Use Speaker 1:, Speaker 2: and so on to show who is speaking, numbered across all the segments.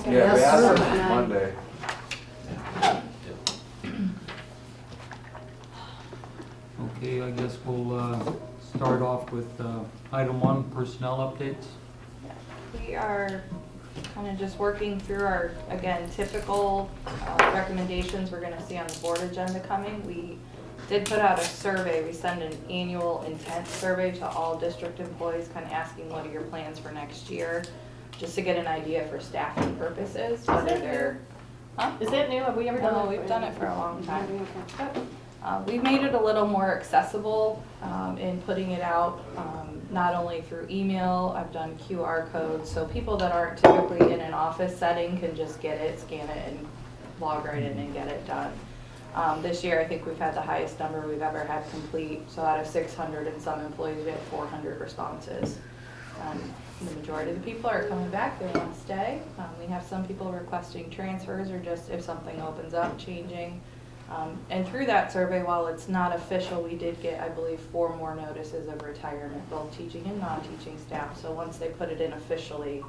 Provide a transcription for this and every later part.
Speaker 1: ask.
Speaker 2: Yeah, we
Speaker 3: Yes,
Speaker 2: asked
Speaker 3: sir.
Speaker 2: them Monday.
Speaker 4: Okay, I guess we'll start off with item 1, personnel updates.
Speaker 1: We are kind of just working through our, again, typical recommendations we're going to see on the board agenda coming. We did put out a survey. We send an annual intent survey to all district employees, kind of asking what are your plans for next year, just to get an idea for staffing purposes, whether they're. Huh?
Speaker 3: Is that new? Have we ever done that?
Speaker 1: No, we've done it for a long time.
Speaker 3: Okay.
Speaker 1: We've made it a little more accessible in putting it out, not only through email. I've done QR codes, so people that aren't typically in an office setting can just get it, scan it, and log right in and get it done. This year, I think we've had the highest number we've ever had complete. So out of 600 and some employees, we had 400 responses. The majority of the people are coming back, they want to stay. We have some people requesting transfers or just if something opens up, changing. And through that survey, while it's not official, we did get, I believe, 4 more notices of retirement, both teaching and non-teaching staff. So once they put it in officially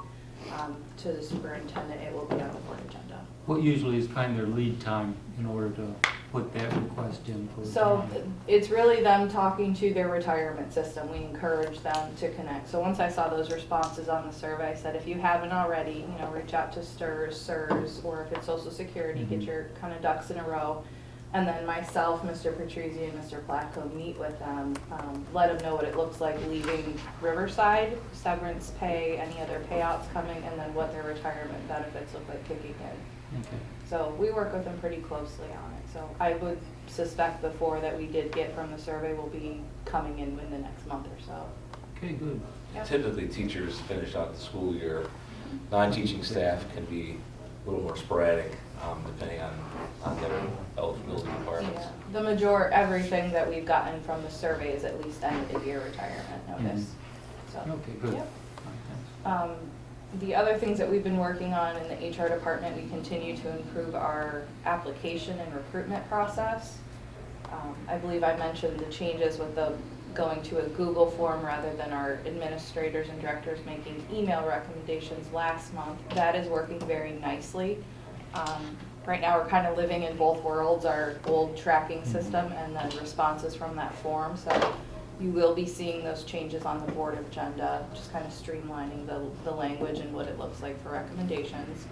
Speaker 1: to the superintendent, it will be on the board agenda.
Speaker 4: What usually is kind of their lead time in order to put that request in for?
Speaker 1: So it's really them talking to their retirement system. We encourage them to connect. So once I saw those responses on the survey, I said, if you haven't already, reach out to STRS, CSRS, or if it's Social Security, get your kind of ducks in a row. And then myself, Mr. Patrizzi, and Mr. Placco meet with them, let them know what it looks like leaving Riverside, severance pay, any other payouts coming, and then what their retirement benefits look like kicking in.
Speaker 4: Okay.
Speaker 1: So we work with them pretty closely on it. So I would suspect the 4 that we did get from the survey will be coming in the next month or so.
Speaker 4: Okay, good.
Speaker 1: Yep.
Speaker 5: Typically, teachers finish out the school year. Non-teaching staff can be a little more sporadic, depending on their eligibility requirements.
Speaker 1: Yeah. Everything that we've gotten from the survey is at least end of year retirement notice. So,
Speaker 4: Okay, good.
Speaker 1: yep.
Speaker 4: All right, thanks.
Speaker 1: The other things that we've been working on in the HR department, we continue to improve our application and recruitment process. I believe I mentioned the changes with the going to a Google form rather than our administrators and directors making email recommendations last month. That is working very nicely. Right now we're kind of living in both worlds, our old tracking system and then responses from that form. So you will be seeing those changes on the board agenda, just kind of streamlining the language and what it looks like for recommendations.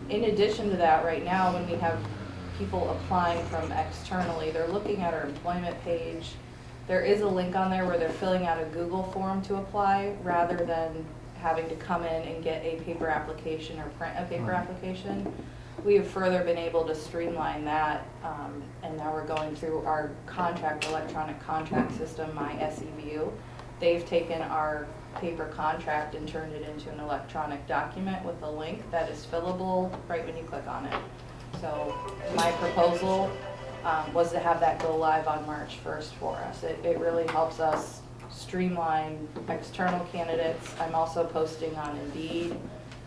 Speaker 1: In addition to that, right now when we have people applying from externally, they're looking at our employment page. There is a link on there where they're filling out a Google form to apply rather than having to come in and get a paper application or print a paper application. We have further been able to streamline that, and now we're going through our electronic contract system, MySEView. They've taken our paper contract and turned it into an electronic document with a link that is fillable right when you click on it. So my proposal was to have that go live on March 1st for us. It really helps us streamline external candidates. I'm also posting on Indeed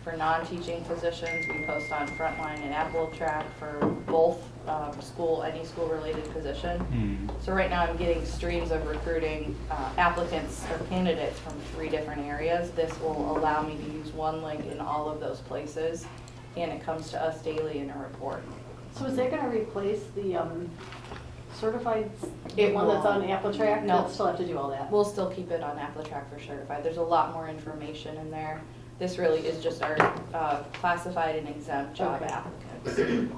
Speaker 1: for non-teaching positions. We post on Frontline and AppleTrack for both any school-related position. So right now I'm getting streams of recruiting applicants or candidates from 3 different areas. This will allow me to use one link in all of those places, and it comes to us daily in a report.
Speaker 3: So is that gonna replace the certified,
Speaker 1: It
Speaker 3: one that's
Speaker 1: will.
Speaker 3: on AppleTrack?
Speaker 1: No.
Speaker 3: You'll still have to do all that?
Speaker 1: We'll still keep it on AppleTrack for certified. There's a lot more information in there. This really is just our classified and exempt job
Speaker 3: Okay.
Speaker 1: applicants.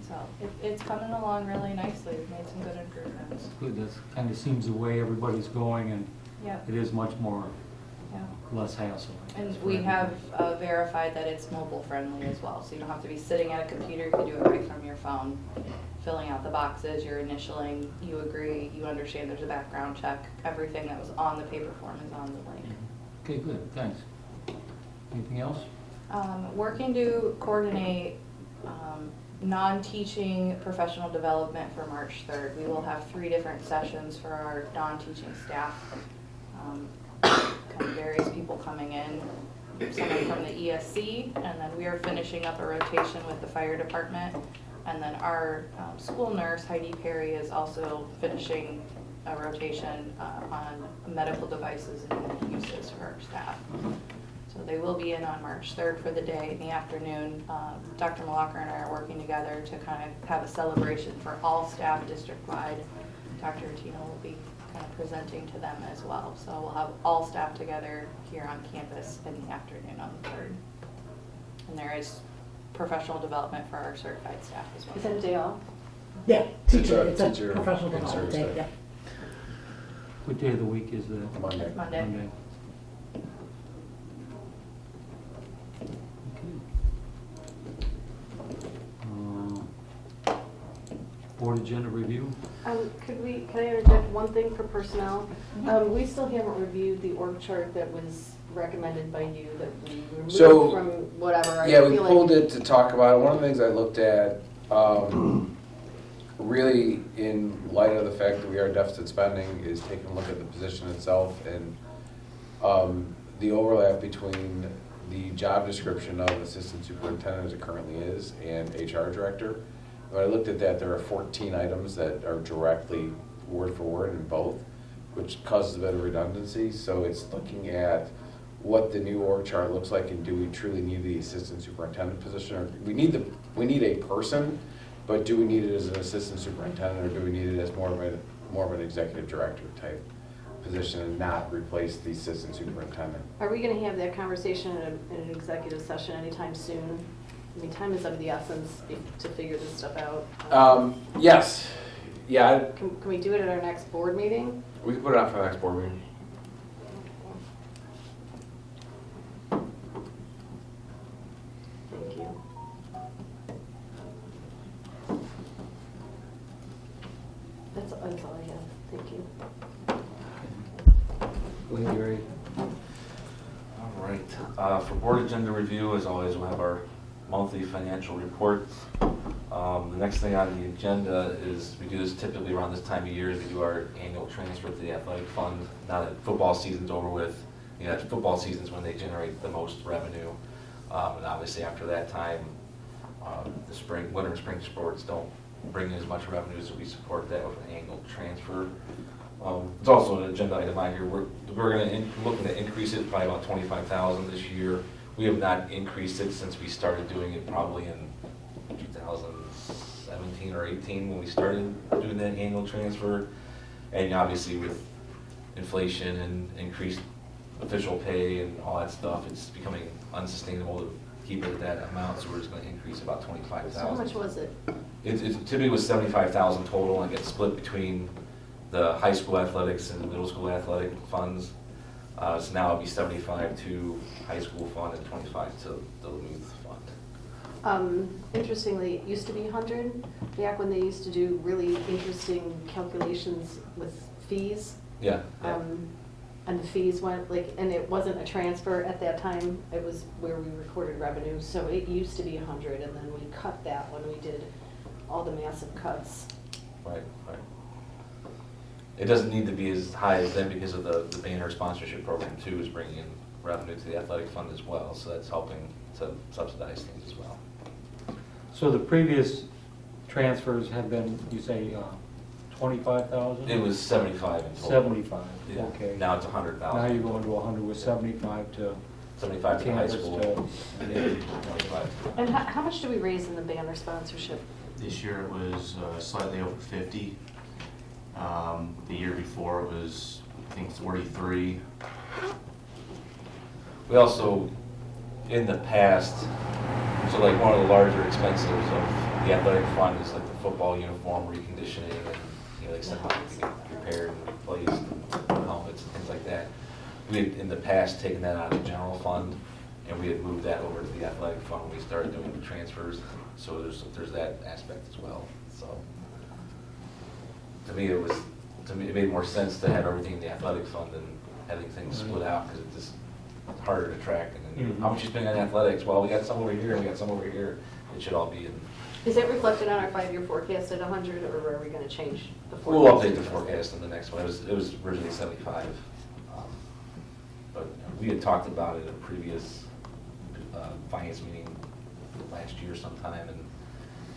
Speaker 1: So it's coming along really nicely. We've made some good improvements.
Speaker 4: Good, that kind of seems the way everybody's going, and
Speaker 1: Yep.
Speaker 4: it is much more,
Speaker 1: Yeah.
Speaker 4: less hassle. I guess,
Speaker 1: And
Speaker 4: for
Speaker 1: we
Speaker 4: everybody.
Speaker 1: have verified that it's mobile friendly as well. So you don't have to be sitting at a computer. You can do it right from your phone, filling out the boxes, you're initialing, you agree, you understand there's a background check. Everything that was on the paper form is on the link.
Speaker 4: Okay, good, thanks. Anything else?
Speaker 1: Working to coordinate non-teaching professional development for March 3rd. We will have 3 different sessions for our non-teaching staff. Kind of various people coming in, someone from the ESC, and then we are finishing up a rotation with the fire department. And then our school nurse, Heidi Perry, is also finishing a rotation on medical devices and uses for our staff. So they will be in on March 3rd for the day in the afternoon. Dr. Malacca and I are working together to kind of have a celebration for all staff district-wide. Dr. Tino will be kind of presenting to them as well. So we'll have all staff together here on campus in the afternoon on the 3rd. And there is professional development for our certified staff as well.
Speaker 3: Is that a day off?
Speaker 2: Yeah,
Speaker 6: It's a
Speaker 2: teacher, it's a
Speaker 6: teacher
Speaker 2: professional
Speaker 6: and
Speaker 2: development day,
Speaker 6: service
Speaker 2: yeah.
Speaker 6: day.
Speaker 4: What day of the week is that?
Speaker 6: Monday.
Speaker 1: Monday.
Speaker 4: Okay. Board agenda review?
Speaker 3: Can I interject one thing for personnel? We still haven't reviewed the org chart that was recommended by you that we removed
Speaker 6: So,
Speaker 3: from whatever. I
Speaker 6: Yeah, we
Speaker 3: feel like-
Speaker 6: pulled it to talk about it. One of the things I looked at, really in light of the fact that we are deficit spending, is taking a look at the position itself and the overlap between the job description of assistant superintendent as it currently is and HR director. When I looked at that, there are 14 items that are directly word for word in both, which causes a bit of redundancy. So it's looking at what the new org chart looks like, and do we truly need the assistant superintendent position? Or we need a person, but do we need it as an assistant superintendent, or do we need it as more of an executive director type position and not replace the assistant superintendent?
Speaker 3: Are we gonna have that conversation in an executive session anytime soon? I mean, time is of the essence to figure this stuff out.
Speaker 6: Yes, yeah,
Speaker 3: Can we do it at our next board meeting?
Speaker 6: we can put it on for the next board meeting.
Speaker 3: Thank you. That's all I have. Thank you.
Speaker 4: Go ahead, Gary.
Speaker 5: All right, for board agenda review, as always, we'll have our monthly financial reports. The next thing on the agenda is, we do this typically around this time of year, we do our annual transfer to the athletic fund. Now that football season's over with, football season's when they generate the most revenue. And obviously after that time, the winter and spring sports don't bring in as much revenue, so we support that with an annual transfer. It's also an agenda item out here. We're looking to increase it by about $25,000 this year. We have not increased it since we started doing it probably in 2017 or 18 when we started doing that annual transfer. And obviously with inflation and increased official pay and all that stuff, it's becoming unsustainable to keep it at that amount, so we're just gonna increase about $25,000.
Speaker 3: So how much was it?
Speaker 5: It typically was $75,000 total, and it gets split between the high school athletics and the middle school athletic funds. So now it'll be 75 to high school fund and 25 to the youth fund.
Speaker 3: Interestingly, it used to be 100, back when they used to do really interesting calculations with fees.
Speaker 5: Yeah.
Speaker 3: And the fees went, and it wasn't a transfer at that time, it was where we recorded revenue. So it used to be 100, and then we cut that when we did all the massive cuts.
Speaker 5: Right. It doesn't need to be as high as them because of the banner sponsorship program too, is bringing in revenue to the athletic fund as well, so that's helping to subsidize things as well.
Speaker 4: So the previous transfers have been, you say, 25,000?
Speaker 5: It was 75 in total.
Speaker 4: 75,
Speaker 5: Yeah.
Speaker 4: okay.
Speaker 5: Now it's 100,000.
Speaker 4: Now you're going to 100 with 75 to
Speaker 5: 75 to high
Speaker 4: campus
Speaker 5: school.
Speaker 4: to,
Speaker 5: And then 25.
Speaker 3: And how much did we raise in the banner sponsorship?
Speaker 7: This year it was slightly over 50. The year before it was, I think, 43.
Speaker 5: We also, in the past, so like one of the larger expenses of the athletic fund is like the football uniform reconditioning, and they send them to get repaired and replaced, and helmets and things like that. We had in the past taken that out of the general fund, and we had moved that over to the athletic fund when we started doing the transfers. So there's that aspect as well. So to me, it made more sense to have everything in the athletic fund than having things split out, because it's just harder to track. And then, how much you spend on athletics? Well, we got some over here and we got some over here. It should all be in.
Speaker 3: Is that reflected on our 5-year forecast at 100, or are we going to change the forecast?
Speaker 5: We'll update the forecast in the next one. It was originally 75. But we had talked about it at a previous finance meeting last year sometime, and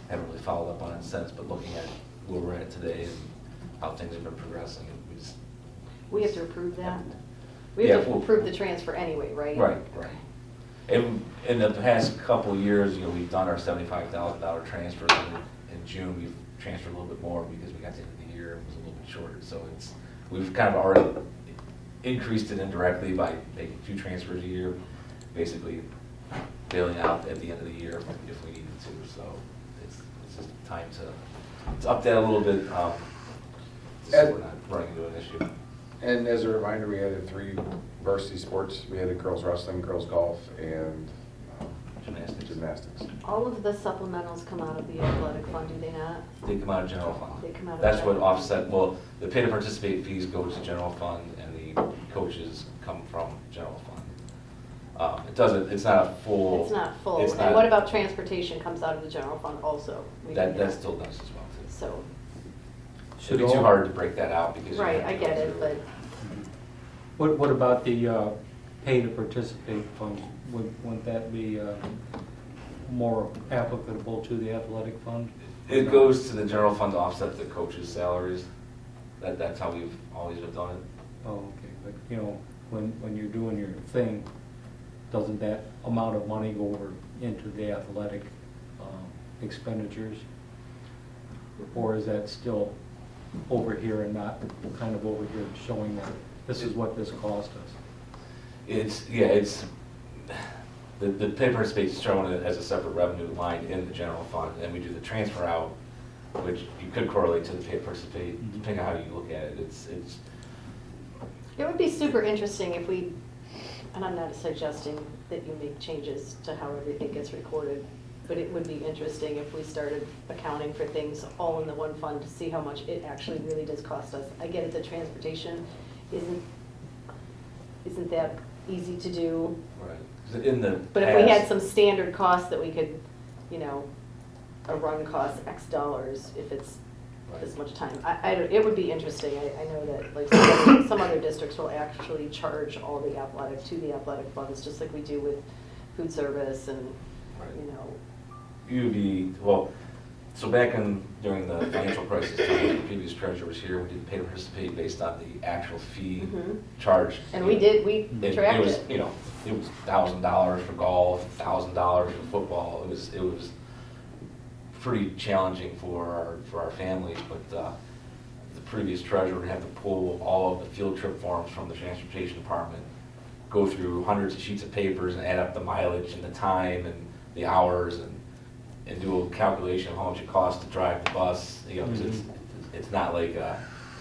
Speaker 5: haven't really followed up on it since. But looking at where we're at today and how things have been progressing,
Speaker 3: We have to approve that? We have
Speaker 5: Yeah,
Speaker 3: to
Speaker 5: well-
Speaker 3: approve the transfer anyway, right?
Speaker 5: Right, right. And in the past couple of years, we've done our $75,000 transfers, and in June, we've transferred a little bit more because we got to the end of the year, it was a little bit shorter, so we've kind of already increased it indirectly by making 2 transfers a year, basically bailing out at the end of the year if we needed to, so it's just time to up that a little bit, so we're not running into an issue.
Speaker 6: And as a reminder, we added 3 varsity sports. We added girls wrestling, girls golf, and
Speaker 5: Gymnastics.
Speaker 6: gymnastics.
Speaker 3: All of the supplementals come out of the athletic fund, do they not?
Speaker 5: They come out of general fund.
Speaker 3: They come out of
Speaker 5: That's what
Speaker 3: general.
Speaker 5: offset, well, the pay to participate fees go to general fund and the coaches come from general fund. It doesn't, it's not a full.
Speaker 3: It's not full.
Speaker 5: it's
Speaker 3: And
Speaker 5: not-
Speaker 3: what about transportation comes out of the general fund also? We do
Speaker 5: That still does as well too.
Speaker 3: So,
Speaker 5: It'd be too hard to break that out because. you
Speaker 3: right,
Speaker 5: have
Speaker 3: I
Speaker 5: to go
Speaker 3: get it,
Speaker 5: through-
Speaker 3: but
Speaker 4: What about the pay to participate fund? Wouldn't that be more applicable to the athletic fund?
Speaker 5: It goes to the general fund to offset the coaches' salaries. That's how we've always have done it.
Speaker 4: Oh, okay, but when you're doing your thing, doesn't that amount of money go over into the athletic expenditures? Or is that still over here and not kind of over here showing that this is what this cost us?
Speaker 5: It's, the pay to participate is shown as a separate revenue line in the general fund, and we do the transfer out, which you could correlate to the pay to participate, depending on how you look at it. It's
Speaker 3: it would be super interesting if we, and I'm not suggesting that you make changes to how everything gets recorded, but it would be interesting if we started accounting for things all in the one fund to see how much it actually really does cost us. I get it, the transportation isn't that easy to do,
Speaker 5: right. 'Cause in the
Speaker 3: but if we had
Speaker 5: past-
Speaker 3: some standard costs that we could, a run costs X dollars if it's this much time. It would be interesting. I know that like some other districts will actually charge all the to the athletic funds, just like we do with food service and,
Speaker 5: well, so back during the financial crisis, time, the previous treasurer was here, we did pay to participate based on the actual fee
Speaker 3: Mhm.
Speaker 5: charged.
Speaker 3: And we tracked
Speaker 5: was,
Speaker 3: it.
Speaker 5: It was $1,000 for golf, $1,000 for football. It was pretty challenging for our families, but the previous treasurer would have to pull all of the field trip forms from the transportation department, go through hundreds of sheets of papers and add up the mileage and the time and the hours and do a calculation of how much it costs to drive the bus, 'cause it's not like,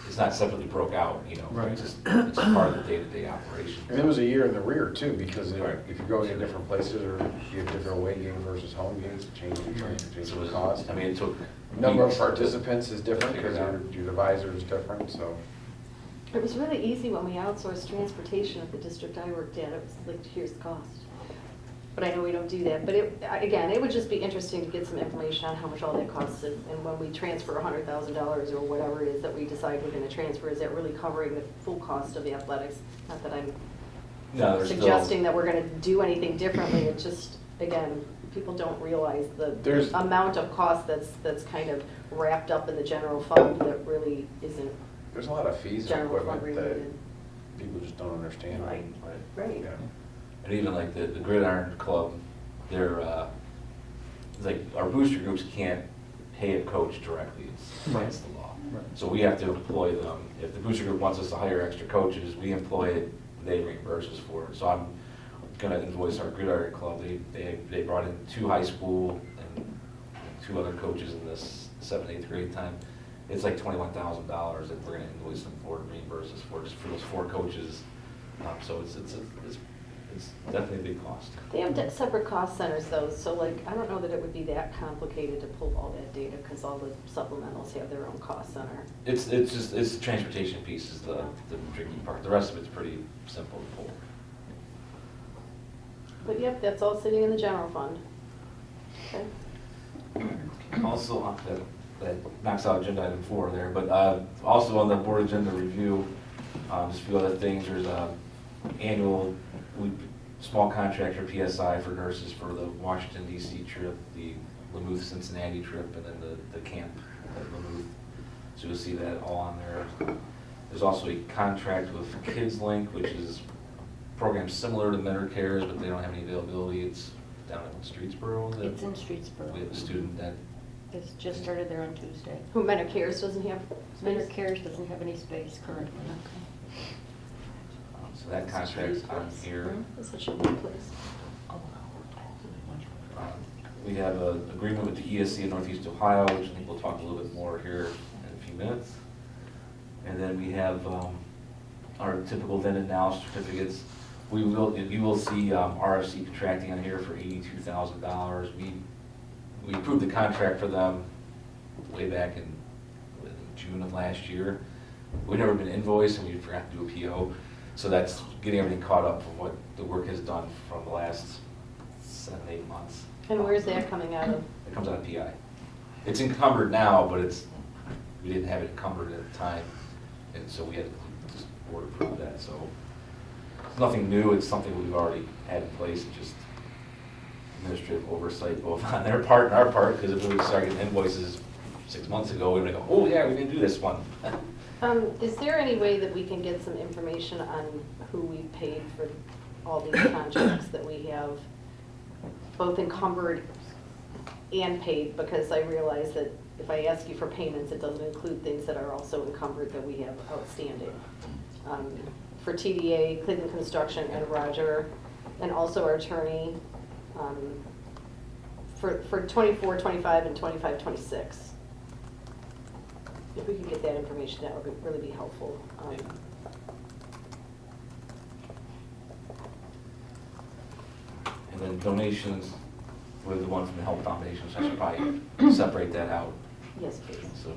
Speaker 5: it's not separately broke out,
Speaker 4: Right.
Speaker 5: it's part of the day-to-day operation.
Speaker 6: And it was a year in the rear too, because
Speaker 5: Right.
Speaker 6: if you're going to different places or you have different away games versus home games, it changes your
Speaker 5: So it
Speaker 6: transportation
Speaker 5: was,
Speaker 6: cost.
Speaker 5: I mean, it took.
Speaker 6: Number of
Speaker 5: weeks.
Speaker 6: participants is different because
Speaker 5: Figure it out.
Speaker 6: your divisor is different, so.
Speaker 3: It was really easy when we outsourced transportation at the district I worked at. It was like, here's the cost. But I know we don't do that. But again, it would just be interesting to get some information on how much all that costs. And when we transfer $100,000 or whatever it is that we decide we're going to transfer, is that really covering the full cost of the athletics? Not that I'm
Speaker 5: No, there's still.
Speaker 3: suggesting that we're going to do anything differently. It just, again, people don't realize the
Speaker 6: There's-
Speaker 3: amount of cost that's kind of wrapped up in the general fund that really isn't
Speaker 6: There's a lot of fees and
Speaker 3: general fund
Speaker 6: equipment that
Speaker 3: related.
Speaker 6: people just don't understand.
Speaker 3: Right.
Speaker 5: Right.
Speaker 3: Right.
Speaker 6: Yeah.
Speaker 5: And even like the Gridiron Club, they're, it's like our booster groups can't pay a coach directly, it's against the law.
Speaker 4: Right.
Speaker 5: So we have to employ them. If the booster group wants us to hire extra coaches, we employ it, they reimburse us for it. So I'm gonna invoice our Gridiron Club, they brought in 2 high school and 2 other coaches in this 7th, 8th grade time. It's like $21,000 that we're gonna invoice them for, reimburse us for, just for those 4 coaches. So it's definitely a big cost.
Speaker 3: They have separate cost centers though, so like, I don't know that it would be that complicated to pull all that data, because all the supplementals have their own cost center.
Speaker 5: It's the transportation piece is the tricky part. The rest of it's pretty simple to pull.
Speaker 3: But yep, that's all sitting in the general fund. Okay.
Speaker 5: Also, that knocks out agenda item 4 there, but also on the board agenda review, just a few other things. There's a annual small contract for PSI for nurses for the Washington DC trip, the Lamouth Cincinnati trip, and then the camp at Lamouth. So you'll see that all on there. There's also a contract with KidsLink, which is program similar to Mentor Cares, but they don't have any availability. It's down in Streetsboro. that
Speaker 2: It's in Streetsboro.
Speaker 5: We have a student that,
Speaker 2: It's just started there on Tuesday.
Speaker 3: Who Mentor Cares doesn't have
Speaker 2: Mentor
Speaker 3: space?
Speaker 2: Cares doesn't have any space currently.
Speaker 5: so that contract's on here.
Speaker 3: That's such a good place.
Speaker 5: We have an agreement with the ESC in Northeast Ohio, which I think we'll talk a little bit more here in a few minutes. And then we have our typical then and now certificates. You will see RFC contracting on here for $82,000. We approved the contract for them way back in June of last year. We've never been invoiced and we forgot to do a PO. So that's getting everything caught up of what the work has done from the last 7-8 months.
Speaker 3: And where's that coming out of?
Speaker 5: It comes out of PI. It's encumbered now, but we didn't have it encumbered at the time, and so we had to just board approve that, so. It's nothing new, it's something we've already had in place, just administrative oversight both on their part and our part, because if we started getting invoices 6 months ago, we'd go, oh yeah, we didn't do this one.
Speaker 3: Is there any way that we can get some information on who we paid for all these contracts that we have, both encumbered and paid? Because I realize that if I ask you for payments, it doesn't include things that are also encumbered that we have outstanding. For TDA, Cleveland Construction, and Roger, and also our attorney, for 24, 25, and 25, 26. If we could get that information, that would really be helpful.
Speaker 5: And then donations with the one from the Health Foundation, so I should probably separate that out,
Speaker 3: Yes, please.
Speaker 5: so.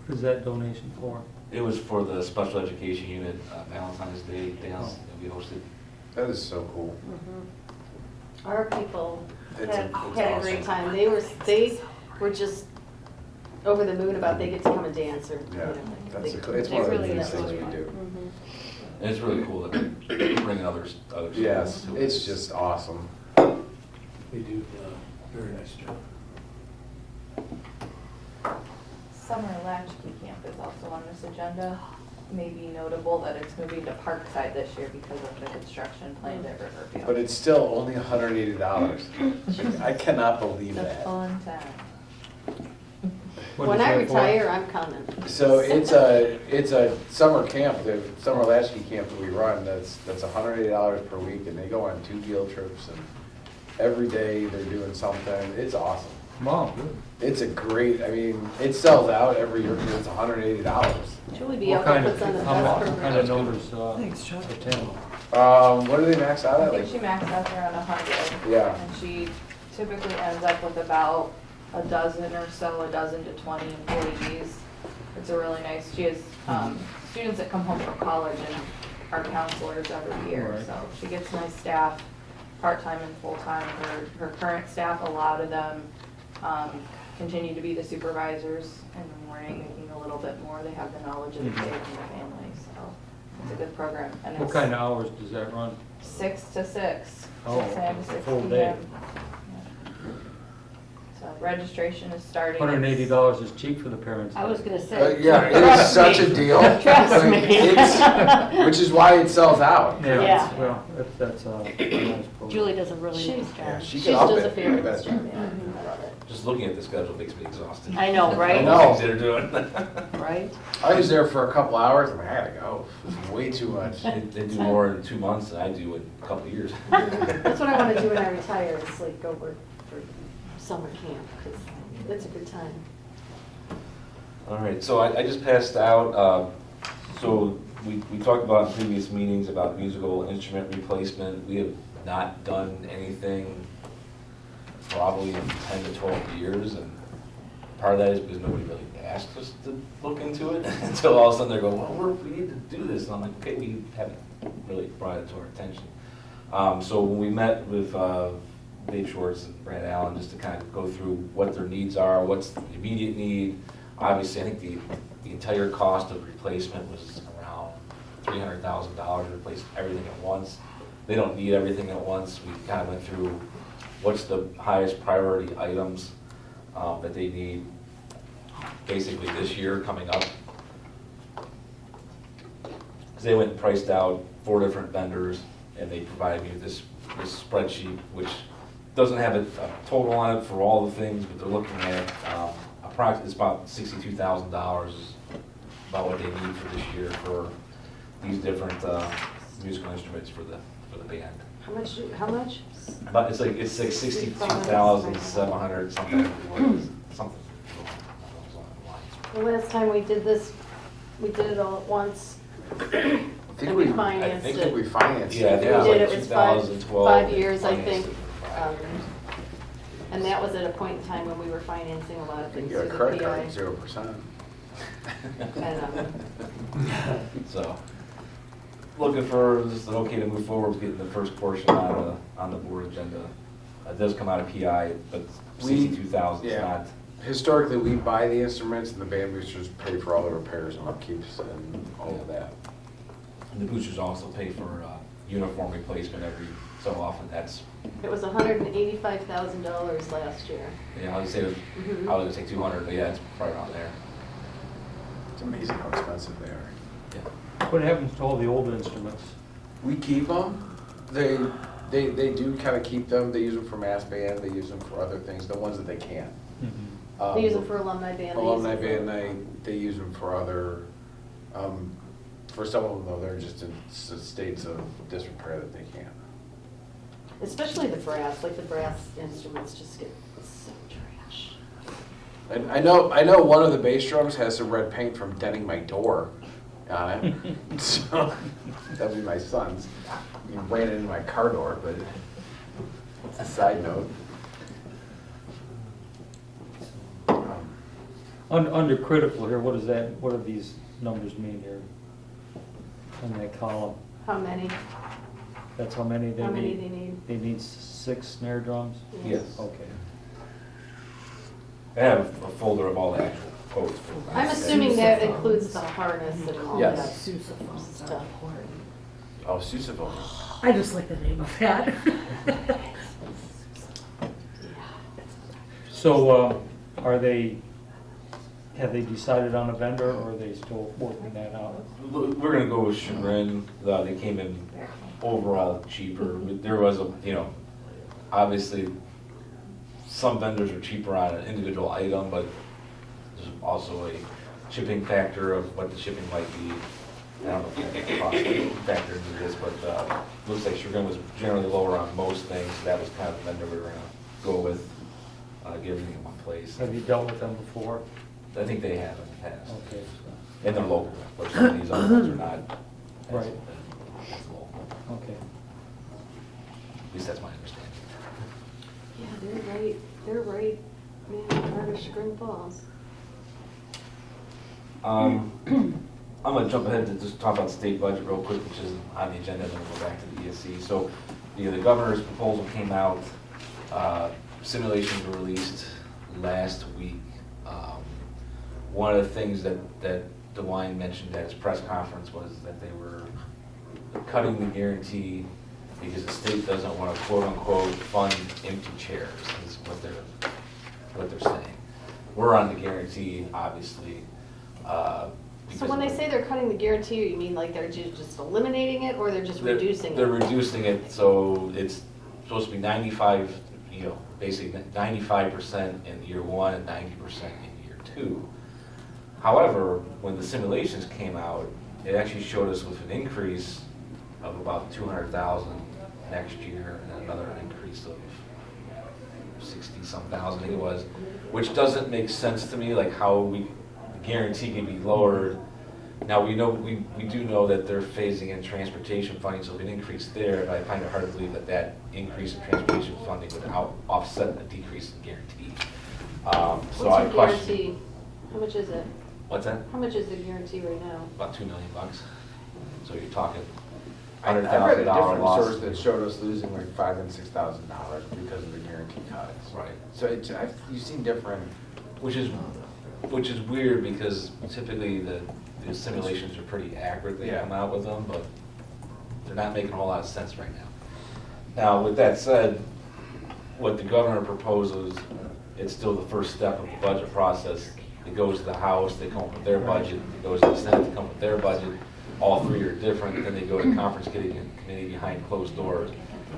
Speaker 4: What is that donation for?
Speaker 5: It was for the special education unit, Valentine's Day dance that we hosted.
Speaker 6: That is so cool.
Speaker 3: Our people
Speaker 6: It's
Speaker 3: had
Speaker 6: a- it's
Speaker 3: a great
Speaker 6: awesome.
Speaker 3: time. They were just over the moon about they get to come and dance, or, you
Speaker 6: Yeah,
Speaker 3: know.
Speaker 6: that's
Speaker 3: they-
Speaker 6: a cool, it's
Speaker 3: they
Speaker 6: one of the
Speaker 3: really
Speaker 6: neatest
Speaker 3: love
Speaker 6: things
Speaker 3: it.
Speaker 6: we do.
Speaker 5: And it's really cool that they're bringing others
Speaker 6: Yes,
Speaker 5: to it.
Speaker 6: it's just awesome.
Speaker 8: They do a very nice job.
Speaker 1: Summer Latchkey Camp is also on this agenda. May be notable that it's moving to Parkside this year because of the construction planned at Riverfield.
Speaker 6: But it's still only $180. I cannot believe
Speaker 1: It's a
Speaker 6: that.
Speaker 1: fun time.
Speaker 4: What
Speaker 3: When
Speaker 4: is
Speaker 3: I
Speaker 4: that for?
Speaker 3: retire, I'm coming.
Speaker 6: So it's a summer camp, the summer latchkey camp that we run, that's $180 per week, and they go on 2 field trips, and every day they're doing something. It's awesome.
Speaker 4: Wow, good.
Speaker 6: It's a great, I mean, it sells out every year because it's $180.
Speaker 3: Julie be
Speaker 4: What
Speaker 3: out there
Speaker 4: kind
Speaker 3: puts on the
Speaker 4: of,
Speaker 3: best
Speaker 4: what kind
Speaker 3: program.
Speaker 4: of numbers attend?
Speaker 6: What do they max out
Speaker 1: I
Speaker 6: at?
Speaker 1: think
Speaker 6: Like,
Speaker 1: she maxed out around 100.
Speaker 6: Yeah.
Speaker 1: And she typically ends up with about a dozen or so, a dozen to 20 employees. It's a really nice, she has students that come home from college and are counselors every year.
Speaker 4: Right.
Speaker 1: So she gets nice staff, part-time and full-time. Her current staff, a lot of them continue to be the supervisors in the morning, making a little bit more. They have the knowledge of the kids and the families, so it's a good program. And
Speaker 4: What
Speaker 1: it's
Speaker 4: kind of hours does that run?
Speaker 1: 6 to 6.
Speaker 4: Oh,
Speaker 1: 6 a.m. to 6
Speaker 4: full
Speaker 1: p.m.
Speaker 4: day.
Speaker 1: Yeah. So registration is starting.
Speaker 4: $180 is cheap for the parents.
Speaker 2: I was gonna say.
Speaker 6: yeah, it is
Speaker 2: Trust
Speaker 6: such
Speaker 2: me.
Speaker 6: a deal.
Speaker 2: Trust
Speaker 6: Like,
Speaker 2: me.
Speaker 6: it's- Which is why it sells out.
Speaker 4: Yeah,
Speaker 2: Yeah.
Speaker 4: well, that's a nice program.
Speaker 2: Julie does a really
Speaker 3: She-
Speaker 2: nice
Speaker 6: Yeah,
Speaker 2: job.
Speaker 6: she
Speaker 3: She
Speaker 6: can up
Speaker 3: does a
Speaker 6: it. I
Speaker 3: fabulous
Speaker 6: bet.
Speaker 3: job, yeah. I love it.
Speaker 5: Just looking at the schedule makes me exhausted.
Speaker 2: I know, right?
Speaker 6: I know.
Speaker 5: Things they're doing.
Speaker 2: Right?
Speaker 6: I was there for a couple hours, and I had to go. It was way too much.
Speaker 5: They do more in 2 months than I do in a couple of years.
Speaker 3: That's what I want to do when I retire, is like go work for summer camp, because it's a good time.
Speaker 5: All right, so I just passed out, so we talked about in previous meetings about musical instrument replacement. We have not done anything probably in 10 to 12 years, and part of that is because nobody really asked us to look into it until all of a sudden they're going, well, we need to do this, and I'm like, okay, we haven't really brought it to our attention. So when we met with Dave Schwartz and Brad Allen, just to kind of go through what their needs are, what's the immediate need. Obviously, I think the entire cost of replacement was around $300,000 to replace everything at once. They don't need everything at once. We kind of went through what's the highest priority items that they need basically this year coming up. because they went and priced out 4 different vendors, and they provided me with this spreadsheet, which doesn't have a total on it for all the things, but they're looking at, approximately, it's about $62,000 is about what they need for this year for these different musical instruments for the band.
Speaker 3: How much?
Speaker 5: But it's like 62,700 something. Something.
Speaker 3: The last time we did this, we did it all at once.
Speaker 6: I think
Speaker 3: And we
Speaker 6: we, I
Speaker 3: financed
Speaker 6: think
Speaker 3: it.
Speaker 6: we financed it.
Speaker 5: Yeah, I think
Speaker 3: We
Speaker 5: it was
Speaker 3: did,
Speaker 5: like
Speaker 3: it was five
Speaker 5: 2012.
Speaker 3: years, I think.
Speaker 5: financed it.
Speaker 3: And that was at a point in time when we were financing a lot of
Speaker 6: I think
Speaker 3: things
Speaker 6: you got a
Speaker 3: through
Speaker 6: credit
Speaker 3: the
Speaker 6: card
Speaker 3: PI.
Speaker 6: at 0%.
Speaker 5: So, looking for just an okay to move forward with getting the first portion on the board agenda. It does come out of PI, but 62,000 is
Speaker 6: Yeah.
Speaker 5: not.
Speaker 6: Historically, we buy the instruments and the band boosters pay for all the repairs and upkeeps and all of that.
Speaker 5: And the boosters also pay for uniform replacement every so often. That's,
Speaker 3: It was $185,000 last year.
Speaker 5: yeah, I would say,
Speaker 3: Mhm.
Speaker 5: I would say 200, but yeah, it's probably around there.
Speaker 6: It's amazing how expensive they are.
Speaker 5: Yeah.
Speaker 4: What happens to all the old instruments?
Speaker 6: We keep them. They do kind of keep them. They use them for mass band. They use them for other things. The ones that they can.
Speaker 3: They use them for alumni band. they use
Speaker 6: Alumni
Speaker 3: them for-
Speaker 6: band night. They use them for other. For some of them though, they're just in states of disrepair that they can't.
Speaker 3: Especially the brass, like the brass instruments just get so trash.
Speaker 6: And I know one of the bass drums has some red paint from denting my door on it. So that'd be my son's. He ran it into my car door, but it's a side note.
Speaker 4: Under critical here, what do these numbers mean here? In that column,
Speaker 3: How many?
Speaker 4: that's how many they need?
Speaker 3: How many they need?
Speaker 4: They need 6 snare drums?
Speaker 5: Yes.
Speaker 4: Okay.
Speaker 5: I have a folder of all the actual quotes. for that.
Speaker 3: I'm assuming that includes the harness and all that
Speaker 6: Yes.
Speaker 3: stuff.
Speaker 6: Oh, Sousaphone.
Speaker 9: I just like the name of that.
Speaker 4: So, have they decided on a vendor, or are they still working that out?
Speaker 5: We're gonna go with Chagrin. They came in overall cheaper. There was obviously, some vendors are cheaper on an individual item, but there's also a shipping factor of what the shipping might be. I don't know if the cost factor into this, but looks like Chagrin was generally lower on most things. That was kind of the vendor we were gonna go with, get everything in one place.
Speaker 4: Have you dealt with them before?
Speaker 5: I think they have in the past.
Speaker 4: Okay.
Speaker 5: And they're local, but some of these other ones are not. as-
Speaker 4: Right.
Speaker 5: as local.
Speaker 4: Okay.
Speaker 5: At least that's my understanding.
Speaker 3: Yeah, they're right, man, part of Chagrin Falls.
Speaker 5: I'm gonna jump ahead to just talk about the state budget real quick, which is on the agenda, and then we'll go back to the ESC. So, the governor's proposal came out, simulations were released last week. One of the things that DeWine mentioned at his press conference was that they were cutting the guarantee because the state doesn't want to quote-unquote fund empty chairs, is what they're saying. We're on the guarantee, obviously.
Speaker 3: So when they say they're cutting the guarantee, you mean like they're just eliminating it, or they're just reducing it?
Speaker 5: They're reducing it, so it's supposed to be 95, basically 95% in year 1 and 90% in year 2. However, when the simulations came out, it actually showed us with an increase of about 200,000 next year and another increase of 60-some thousand, I think it was, which doesn't make sense to me, like how the guarantee can be lowered. Now, we do know that they're phasing in transportation funding, so an increase there, but I find it hard to believe that increase in transportation funding would offset a decrease in guarantee. So I
Speaker 3: What's your
Speaker 5: question.
Speaker 3: guarantee? How much is it?
Speaker 5: What's that?
Speaker 3: How much is the guarantee right now?
Speaker 5: About $2 million. So you're talking
Speaker 6: I read a
Speaker 5: $100,000
Speaker 6: different
Speaker 5: loss.
Speaker 6: source that showed us losing like $5,000 and $6,000 because of the guarantee cuts.
Speaker 5: Right.
Speaker 6: So you've seen different.
Speaker 5: Which is weird because typically the simulations are pretty accurate. They
Speaker 6: Yeah.
Speaker 5: come out with them, but they're not making a whole lot of sense right now. Now, with that said, what the governor proposes, it's still the first step of the budget process. It goes to the House, they come up with their budget. It goes to the Senate, they come up with their budget. all three are different, then they go to conference committee behind closed doors,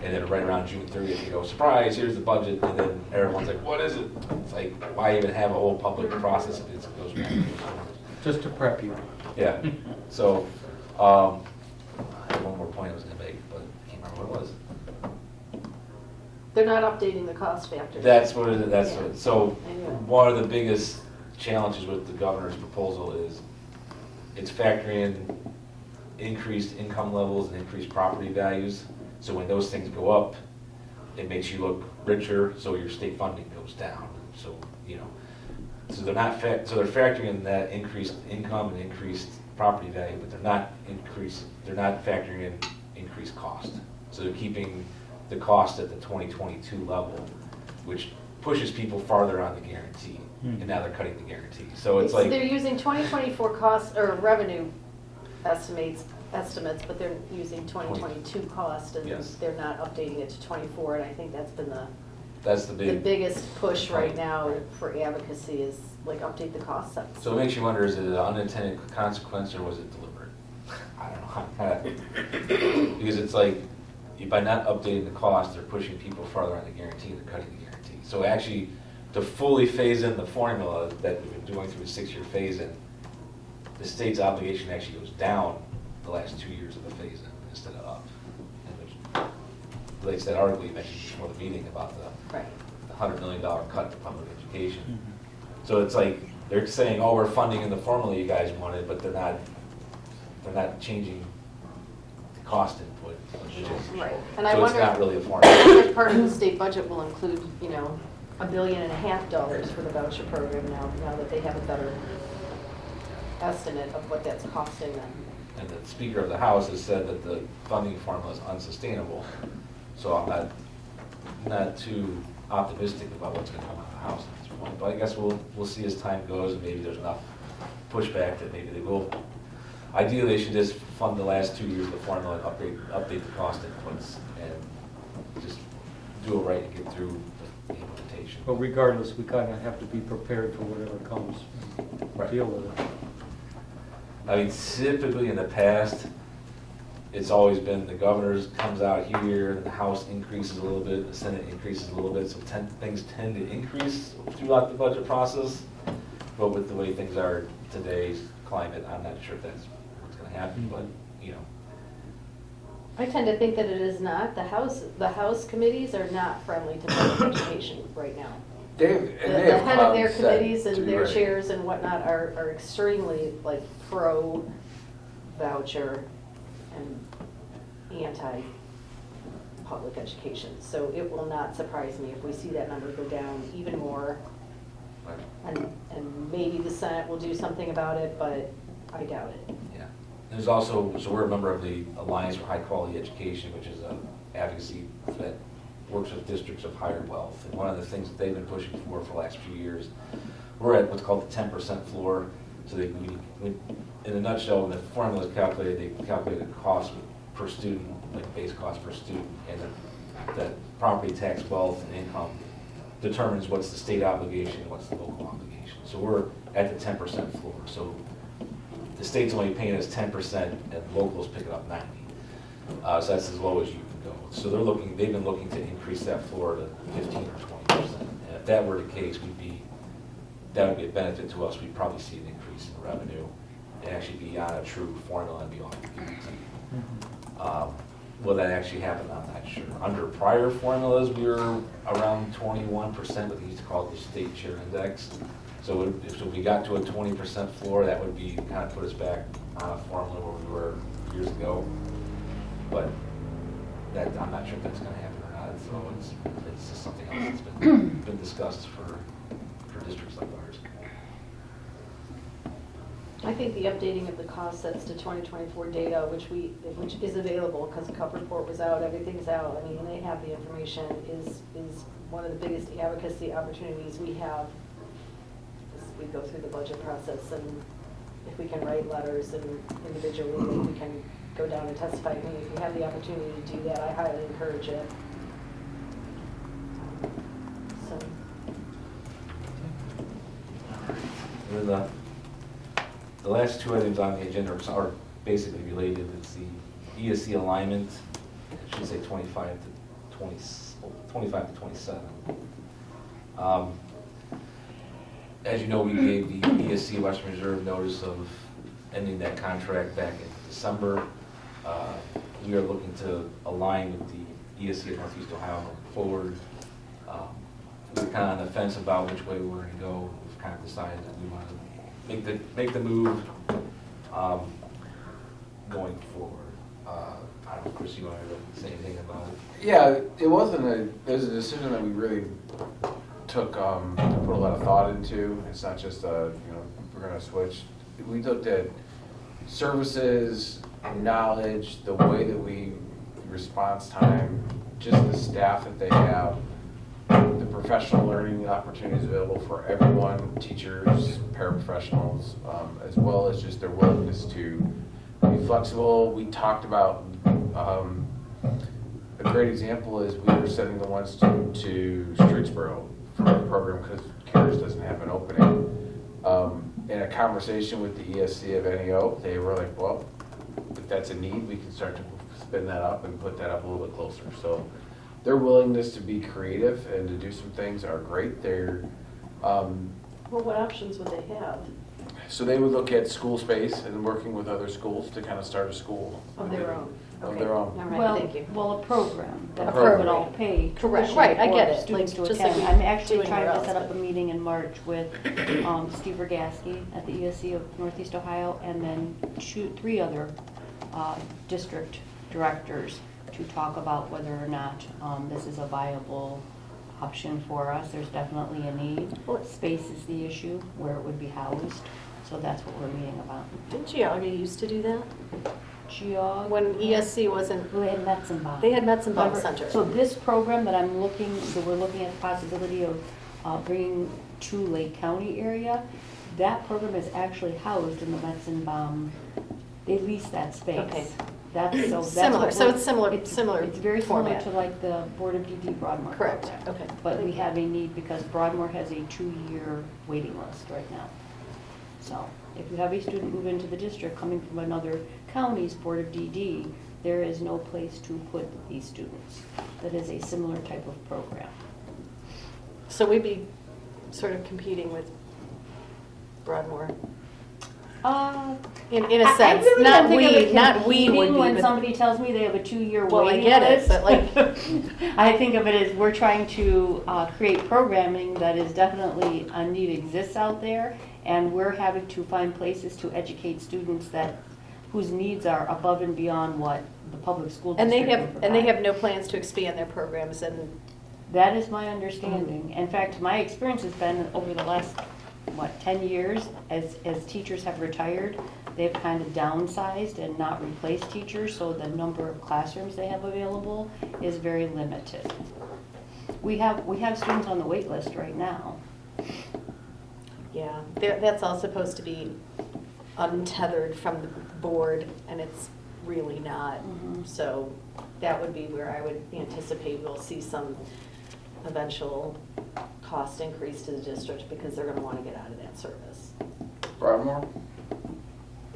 Speaker 5: and then right around June 30th, you go, surprise, here's the budget, and then everyone's like, what is it? It's like, why even have a whole public process if it goes back?
Speaker 4: Just to prep you.
Speaker 5: Yeah, so, I had one more point I was gonna make, but I can't remember what it was.
Speaker 3: They're not updating the cost factor.
Speaker 5: That's what it is, that's
Speaker 3: Yeah.
Speaker 5: what, so,
Speaker 3: I knew it.
Speaker 5: one of the biggest challenges with the governor's proposal is it's factoring in increased income levels and increased property values. So when those things go up, it makes you look richer, so your state funding goes down. So, you know, so they're not, so they're factoring in that increased income and increased property value, but they're not factoring in increased cost. So they're keeping the cost at the 2022 level, which pushes people farther on the guarantee. And now they're cutting the guarantee. So it's like,
Speaker 3: They're using 2024 cost, or revenue estimates, but they're using 2022 cost, and
Speaker 5: Yes.
Speaker 3: they're not updating it to 24, and I think that's been
Speaker 5: that's the
Speaker 3: the
Speaker 5: big.
Speaker 3: biggest push right now for advocacy is like update the cost sense.
Speaker 5: So it makes you wonder, is it an unintended consequence or was it deliberate? I don't know. Because it's like, by not updating the cost, they're pushing people farther on the guarantee, they're cutting the guarantee. So actually, to fully phase in the formula that we've been doing through a 6-year phase-in, the state's obligation actually goes down the last 2 years of the phase-in instead of up. And there's, like that article you mentioned before the meeting about
Speaker 3: Right.
Speaker 5: the $100 million cut to public education. So it's like, they're saying, oh, we're funding in the formula you guys wanted, but they're not changing the cost input. Which is,
Speaker 3: Right, and I
Speaker 5: so it's
Speaker 3: wonder,
Speaker 5: not really a
Speaker 3: I
Speaker 5: formula.
Speaker 3: wonder if part of the state budget will include, $1.5 billion for the voucher program now that they have a better estimate of what that's costing them.
Speaker 5: And the Speaker of the House has said that the funding formula is unsustainable. So I'm not too optimistic about what's going to come out of the House at this point. But I guess we'll see as time goes, and maybe there's enough pushback that maybe they will. Ideally, they should just fund the last 2 years of the formula and update the cost inputs and just do it right and get through the implementation.
Speaker 4: But regardless, we kind of have to be prepared for whatever comes, and
Speaker 5: Right.
Speaker 4: deal with it.
Speaker 5: I mean, typically in the past, it's always been the governor's comes out here, the House increases a little bit, the Senate increases a little bit, so things tend to increase throughout the budget process. But with the way things are today's climate, I'm not sure if that's what's gonna happen, but,
Speaker 3: I tend to think that it is not. The House committees are not friendly to public education right now. The head of their committees and their chairs and whatnot are extremely like pro voucher and anti-public education. So it will not surprise me if we see that number go down even more. And maybe the Senate will do something about it, but I doubt it.
Speaker 5: yeah. There's also, so we're a member of the Alliance for High Quality Education, which is an advocacy that works with districts of higher wealth. And one of the things that they've been pushing for the last few years, we're at what's called the 10% floor. So in a nutshell, when the formula is calculated, they calculate the cost per student, like base cost per student, and the property tax, wealth, and income determines what's the state obligation, what's the local obligation. So we're at the 10% floor. So the state's only paying us 10%, and locals pick it up 90. So that's as low as you can go. So they've been looking to increase that floor to 15 or 20%. And if that were the case, that would be a benefit to us. We'd probably see an increase in revenue and actually be on a true formula and be off the guarantee. Will that actually happen? I'm not sure. Under prior formulas, we were around 21%, what they used to call it the state share index. So if we got to a 20% floor, that would be kind of put us back on a formula where we were years ago. But I'm not sure if that's going to happen or not. So it's just something else that's been discussed for districts like ours.
Speaker 3: I think the updating of the cost sets to 2024 data, which is available because the CUP report was out, everything's out. I mean, they have the information, is one of the biggest advocacy opportunities we have as we go through the budget process. And if we can write letters and individually, we can go down and testify. I mean, if we have the opportunity to do that, I highly encourage it. So.
Speaker 5: And then the last two items on the agenda are basically related. It's the ESC alignment, I should say 25 to 27. As you know, we gave the ESC Western Reserve notice of ending that contract back in December. We are looking to align with the ESC of Northeast Ohio going forward. We're kind of on the fence about which way we're going to go. We've kind of decided that we want to make the move going forward. I don't know, Chris, you want to say anything about it?
Speaker 6: Yeah, it was a decision that we really took, put a lot of thought into. It's not just, we're gonna switch. We looked at services, knowledge, the way that we, response time, just the staff that they have, the professional learning opportunities available for everyone, teachers, paraprofessionals, as well as just their willingness to be flexible. We talked about, a great example is we were sending the ones to Streetsboro for a program because CARES doesn't have an opening. In a conversation with the ESC of NEO, they were like, well, if that's a need, we can start to spin that up and put that up a little bit closer. So their willingness to be creative and to do some things are great. They're,
Speaker 3: Well, what options would they have?
Speaker 6: so they would look at school space and working with other schools to kind of start a school.
Speaker 3: Of their own?
Speaker 6: Of
Speaker 3: Okay.
Speaker 6: their own.
Speaker 3: All right,
Speaker 2: Well,
Speaker 3: thank you.
Speaker 2: well, a program that
Speaker 6: A
Speaker 2: we would
Speaker 6: program.
Speaker 2: all pay
Speaker 3: Correct,
Speaker 2: tuition
Speaker 3: right, I
Speaker 2: for
Speaker 3: get it,
Speaker 2: students
Speaker 3: like,
Speaker 2: to
Speaker 3: just like
Speaker 2: attend.
Speaker 3: we
Speaker 2: I'm
Speaker 3: do
Speaker 2: actually
Speaker 3: anywhere
Speaker 2: trying to
Speaker 3: else,
Speaker 2: set up
Speaker 3: but-
Speaker 2: a meeting in March with Steve Rogaski at the ESC of Northeast Ohio, and then three other district directors to talk about whether or not this is a viable option for us. There's definitely a need. Space is the issue, where it would be housed, so that's what we're meeting about.
Speaker 3: Didn't Geauga used to do that?
Speaker 2: Geog.
Speaker 3: When ESC wasn't,
Speaker 2: We had Metzenbaum.
Speaker 3: they had Metzenbaum
Speaker 2: Remember-
Speaker 3: Center.
Speaker 2: So this program that I'm looking, so we're looking at the possibility of bringing to Lake County area, that program is actually housed in the Metzenbaum, they lease that space.
Speaker 3: Okay.
Speaker 2: That's
Speaker 3: Similar,
Speaker 2: what
Speaker 3: so
Speaker 2: we're-
Speaker 3: it's similar
Speaker 2: It's very similar
Speaker 3: format.
Speaker 2: to like the Board of DD Broadmoor
Speaker 3: Correct,
Speaker 2: program.
Speaker 3: okay.
Speaker 2: But we have a need because Broadmoor has a 2-year waiting list right now. So if you have a student move into the district coming from another county's Board of DD, there is no place to put these students. That is a similar type of program.
Speaker 3: So we'd be sort of competing with Broadmoor, in a
Speaker 2: I
Speaker 3: sense.
Speaker 2: really
Speaker 3: Not
Speaker 2: don't think of it
Speaker 3: we, not we
Speaker 2: competing
Speaker 3: would be,
Speaker 2: when
Speaker 3: but-
Speaker 2: somebody tells me they have a 2-year
Speaker 3: Well, I
Speaker 2: waiting
Speaker 3: get it,
Speaker 2: list.
Speaker 3: but like-
Speaker 2: I think of it as we're trying to create programming that is definitely a need exists out there, and we're having to find places to educate students whose needs are above and beyond what the public school
Speaker 3: And
Speaker 2: district
Speaker 3: they
Speaker 2: can
Speaker 3: have,
Speaker 2: provide.
Speaker 3: and they have no plans to expand their programs, and
Speaker 2: That is my understanding. In fact, my experience has been over the last, 10 years, as teachers have retired, they've kind of downsized and not replaced teachers, so the number of classrooms they have available is very limited. We have students on the wait list right now.
Speaker 3: yeah, that's all supposed to be untethered from the board, and it's really not.
Speaker 2: Mhm.
Speaker 3: So that would be where I would anticipate we'll see some eventual cost increase to the district because they're gonna wanna get out of that service.
Speaker 6: Broadmoor?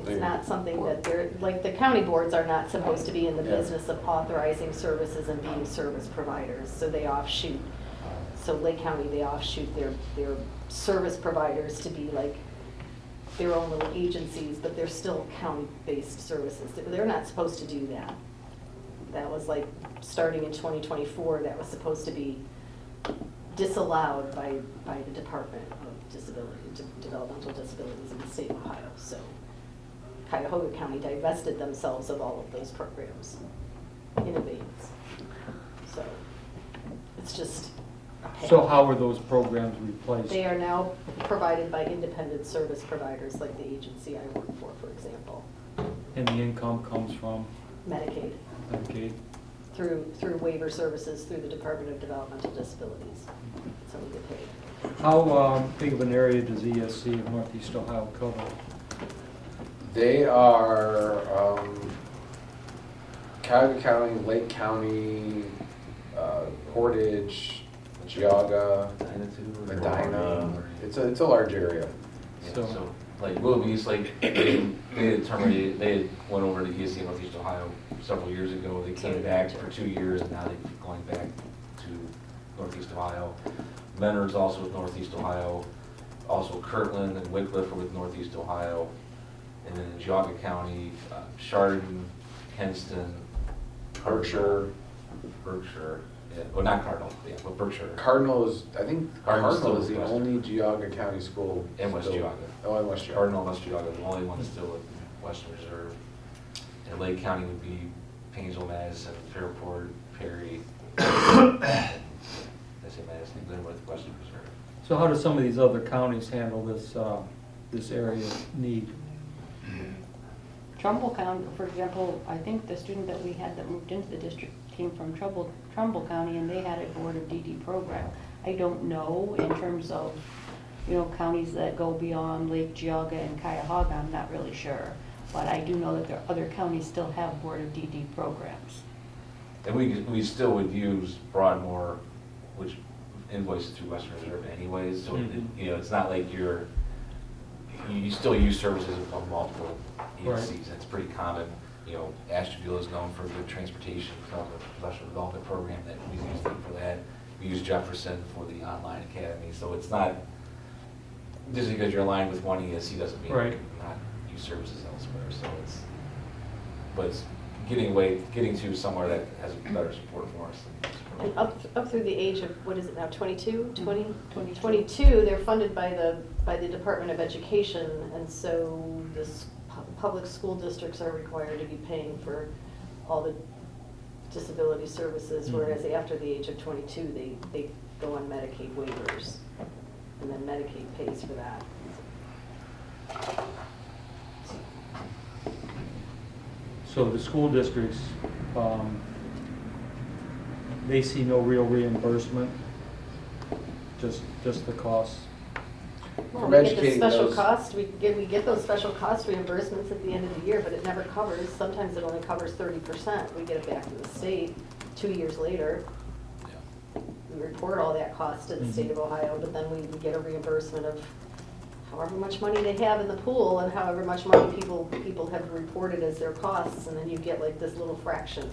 Speaker 3: It's not something that they're, like, the county boards are not supposed to be in the
Speaker 6: Yeah.
Speaker 3: business of authorizing services and being service providers, so they offshoot. So Lake County, they offshoot their service providers to be like their own little agencies, but they're still county-based services. They're not supposed to do that. That was like, starting in 2024, that was supposed to be disallowed by the Department of Developmental Disabilities in the state of Ohio. So Cuyahoga County divested themselves of all of those programs in advance. So it's just a pain.
Speaker 4: So how are those programs replaced?
Speaker 3: They are now provided by independent service providers like the agency I work for example,
Speaker 4: And the income comes from
Speaker 3: Medicaid,
Speaker 4: Medicaid?
Speaker 3: through waiver services through the Department of Developmental Disabilities. So we get paid.
Speaker 4: How big of an area does ESC of Northeast Ohio cover?
Speaker 6: They are Cuyahoga County, Lake County, Portage, Geauga,
Speaker 5: Medina too, or
Speaker 6: Medina.
Speaker 5: Aurora, or-
Speaker 6: It's a large area.
Speaker 5: Yeah,
Speaker 4: So-
Speaker 5: so like Willoughby East Lake, they had terminated, they had went over to ESC Northeast Ohio several years ago. They came back for 2 years and now they're going back to Northeast Ohio. Menard's also with Northeast Ohio. Also Kirtland and Wickliffe are with Northeast Ohio. And then in Geauga County, Chardon, Henston,
Speaker 6: Berkshire.
Speaker 5: Berkshire, yeah, well, not Cardinal, yeah, but Berkshire.
Speaker 6: Cardinal is, I think
Speaker 5: Cardinal's
Speaker 6: Cardinal is
Speaker 5: still
Speaker 6: the
Speaker 5: with
Speaker 6: only Geauga County school.
Speaker 5: And West
Speaker 6: still-
Speaker 5: Geauga.
Speaker 6: Oh, and West Geauga.
Speaker 5: Cardinal and West Geauga, the only ones still with Western Reserve. And Lake County would be Painesville, Madison, Fairport, Perry. I say Madison, Glenwood, Western Reserve.
Speaker 4: So how do some of these other counties handle this, this area need?
Speaker 2: Trumbull County, for example, I think the student that we had that moved into the district came from Trumbull County, and they had a Board of DD program. I don't know in terms of, you know, counties that go beyond Lake Geauga and Cuyahoga, I'm not really sure. But I do know that there other counties still have Board of DD programs.
Speaker 5: And we still would use Broadmoor, which invoices through Western Reserve anyways, so, you know, it's not like you still use services from multiple agencies. That's pretty common. You know, Ashtabula is known for good transportation from the professional development program that we use them for that. We use Jefferson for the online academy, so it's not, just because you're aligned with one ESC doesn't mean you
Speaker 4: Right.
Speaker 5: can not use services elsewhere, so it's, but it's getting to somewhere that has better support for us.
Speaker 3: And up through the age of, what is it now, 22, 20?
Speaker 2: 22.
Speaker 3: 22, they're funded by the Department of Education, and so the public school districts are required to be paying for all the disability services, whereas after the age of 22, they go on Medicaid waivers, and then Medicaid pays for that.
Speaker 4: So the school districts, they see no real reimbursement, just the costs.
Speaker 3: Well,
Speaker 6: From
Speaker 3: we get the
Speaker 6: educating
Speaker 3: special
Speaker 6: those-
Speaker 3: cost, we get those special cost reimbursements at the end of the year, but it never covers, sometimes it only covers 30%. We get it back to the state 2 years later. We report all that cost to the state of Ohio, but then we get a reimbursement of however much money they have in the pool and however much money people have reported as their costs, and then you get like this little fraction.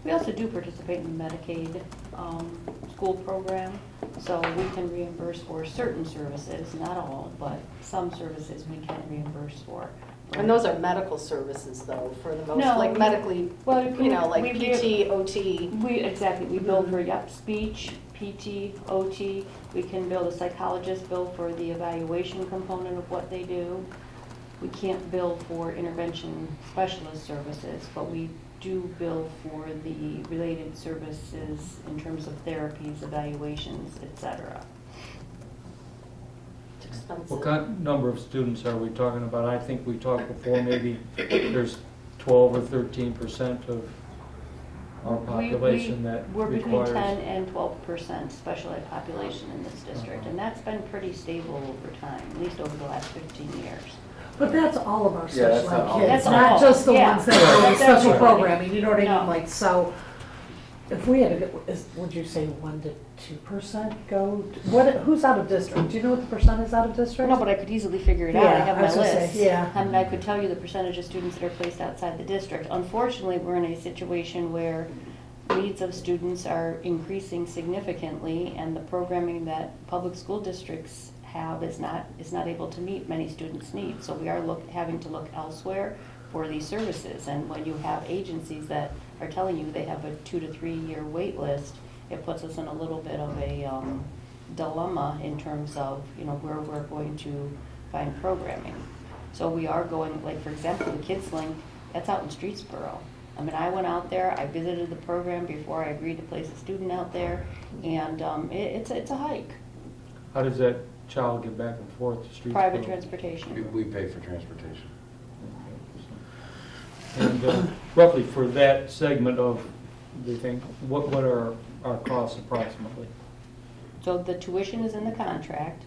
Speaker 2: We also do participate in the Medicaid school program, so we can reimburse for certain services, not all, but some services we can reimburse for.
Speaker 3: And those are medical services though, for the most,
Speaker 2: No,
Speaker 3: like medically,
Speaker 2: well,
Speaker 3: you know, like
Speaker 2: we-
Speaker 3: PT, OT.
Speaker 2: Exactly, we bill for, speech, PT, OT. We can bill, the psychologist bill for the evaluation component of what they do. We can't bill for intervention specialist services, but we do bill for the related services in terms of therapies, evaluations, et cetera.
Speaker 3: It's expensive.
Speaker 4: What kind, number of students are we talking about? I think we talked before, maybe there's 12 or 13% of our population that
Speaker 2: We're between
Speaker 4: requires.
Speaker 2: 10 and 12% special ed population in this district, and that's been pretty stable over time, at least over the last 15 years.
Speaker 9: But that's all of our
Speaker 6: Yeah, that's
Speaker 9: special
Speaker 6: not
Speaker 9: ed
Speaker 6: all.
Speaker 9: kids,
Speaker 2: That's
Speaker 9: not
Speaker 2: all,
Speaker 9: just the
Speaker 2: yeah.
Speaker 9: ones that are in
Speaker 2: That's
Speaker 9: special
Speaker 2: everybody.
Speaker 9: programming, you know what I
Speaker 2: No.
Speaker 9: mean? Like, so, if we had, would you say 1 to 2% go, who's out of district? Do you know what the percent is out of district?
Speaker 2: No, but I could easily figure it out, I
Speaker 9: Yeah,
Speaker 2: have
Speaker 9: I
Speaker 2: my
Speaker 9: was gonna say,
Speaker 2: list.
Speaker 9: yeah.
Speaker 2: I mean, I could tell you the percentage of students that are placed outside the district. Unfortunately, we're in a situation where needs of students are increasing significantly, and the programming that public school districts have is not able to meet many students' needs. So we are having to look elsewhere for these services. And when you have agencies that are telling you they have a 2 to 3 year wait list, it puts us in a little bit of a dilemma in terms of, you know, where we're going to find programming. So we are going, like, for example, the Kids Link, that's out in Streetsboro. I mean, I went out there, I visited the program before I agreed to place a student out there, and it's a hike.
Speaker 4: How does that child get back and forth to Streetsboro?
Speaker 2: Private transportation.
Speaker 6: We pay for transportation.
Speaker 4: And roughly for that segment of the thing, what are our costs approximately?
Speaker 2: So the tuition is in the contract,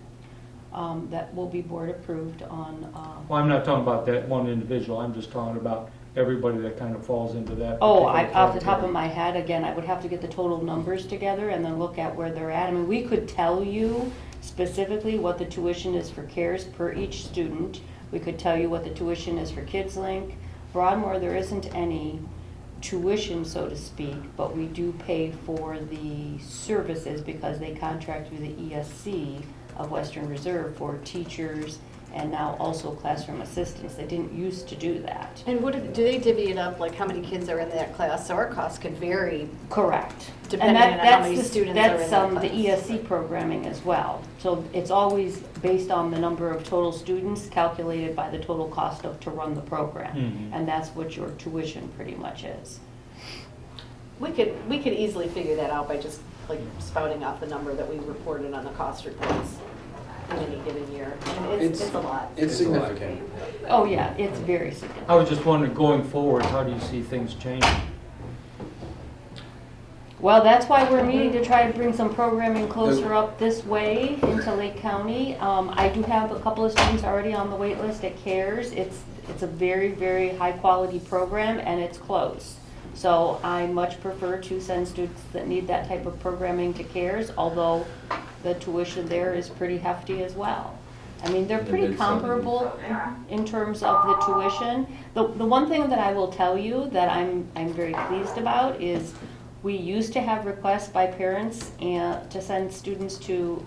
Speaker 2: that will be board approved on,
Speaker 4: Well, I'm not talking about that one individual, I'm just talking about everybody that kind of falls into that?
Speaker 2: Oh,
Speaker 4: particular
Speaker 2: off the top
Speaker 4: category?
Speaker 2: of my head, again, I would have to get the total numbers together and then look at where they're at. I mean, we could tell you specifically what the tuition is for CARES per each student. We could tell you what the tuition is for KidsLink. Broadmoor, there isn't any tuition, so to speak, but we do pay for the services because they contract through the ESC of Western Reserve for teachers and now also classroom assistants. They didn't used to do that.
Speaker 3: And do they divvy it up, like how many kids are in that class? So our costs could vary.
Speaker 2: Correct.
Speaker 3: Depending
Speaker 2: And
Speaker 3: on
Speaker 2: that's
Speaker 3: how many
Speaker 2: the-
Speaker 3: students are in
Speaker 2: That's
Speaker 3: that
Speaker 2: the
Speaker 3: class.
Speaker 2: ESC programming as well. So it's always based on the number of total students calculated by the total cost to run the program.
Speaker 4: Mhm.
Speaker 2: And that's what your tuition pretty much is.
Speaker 3: We could easily figure that out by just like spouting out the number that we reported on the cost reports in any given year. And it's a lot.
Speaker 6: It's
Speaker 5: It's a lot.
Speaker 6: significant.
Speaker 2: Oh, yeah, it's very significant.
Speaker 4: I was just wondering, going forward, how do you see things changing?
Speaker 2: Well, that's why we're meeting to try to bring some programming closer up this way into Lake County. I do have a couple of students already on the wait list at CARES. It's a very, very high-quality program, and it's close. So I much prefer to send students that need that type of programming to CARES, although the tuition there is pretty hefty as well. I mean, they're
Speaker 5: In the
Speaker 2: pretty
Speaker 5: mid-70s.
Speaker 2: comparable in terms of the tuition. The one thing that I will tell you that I'm very pleased about is we used to have requests by parents to send students to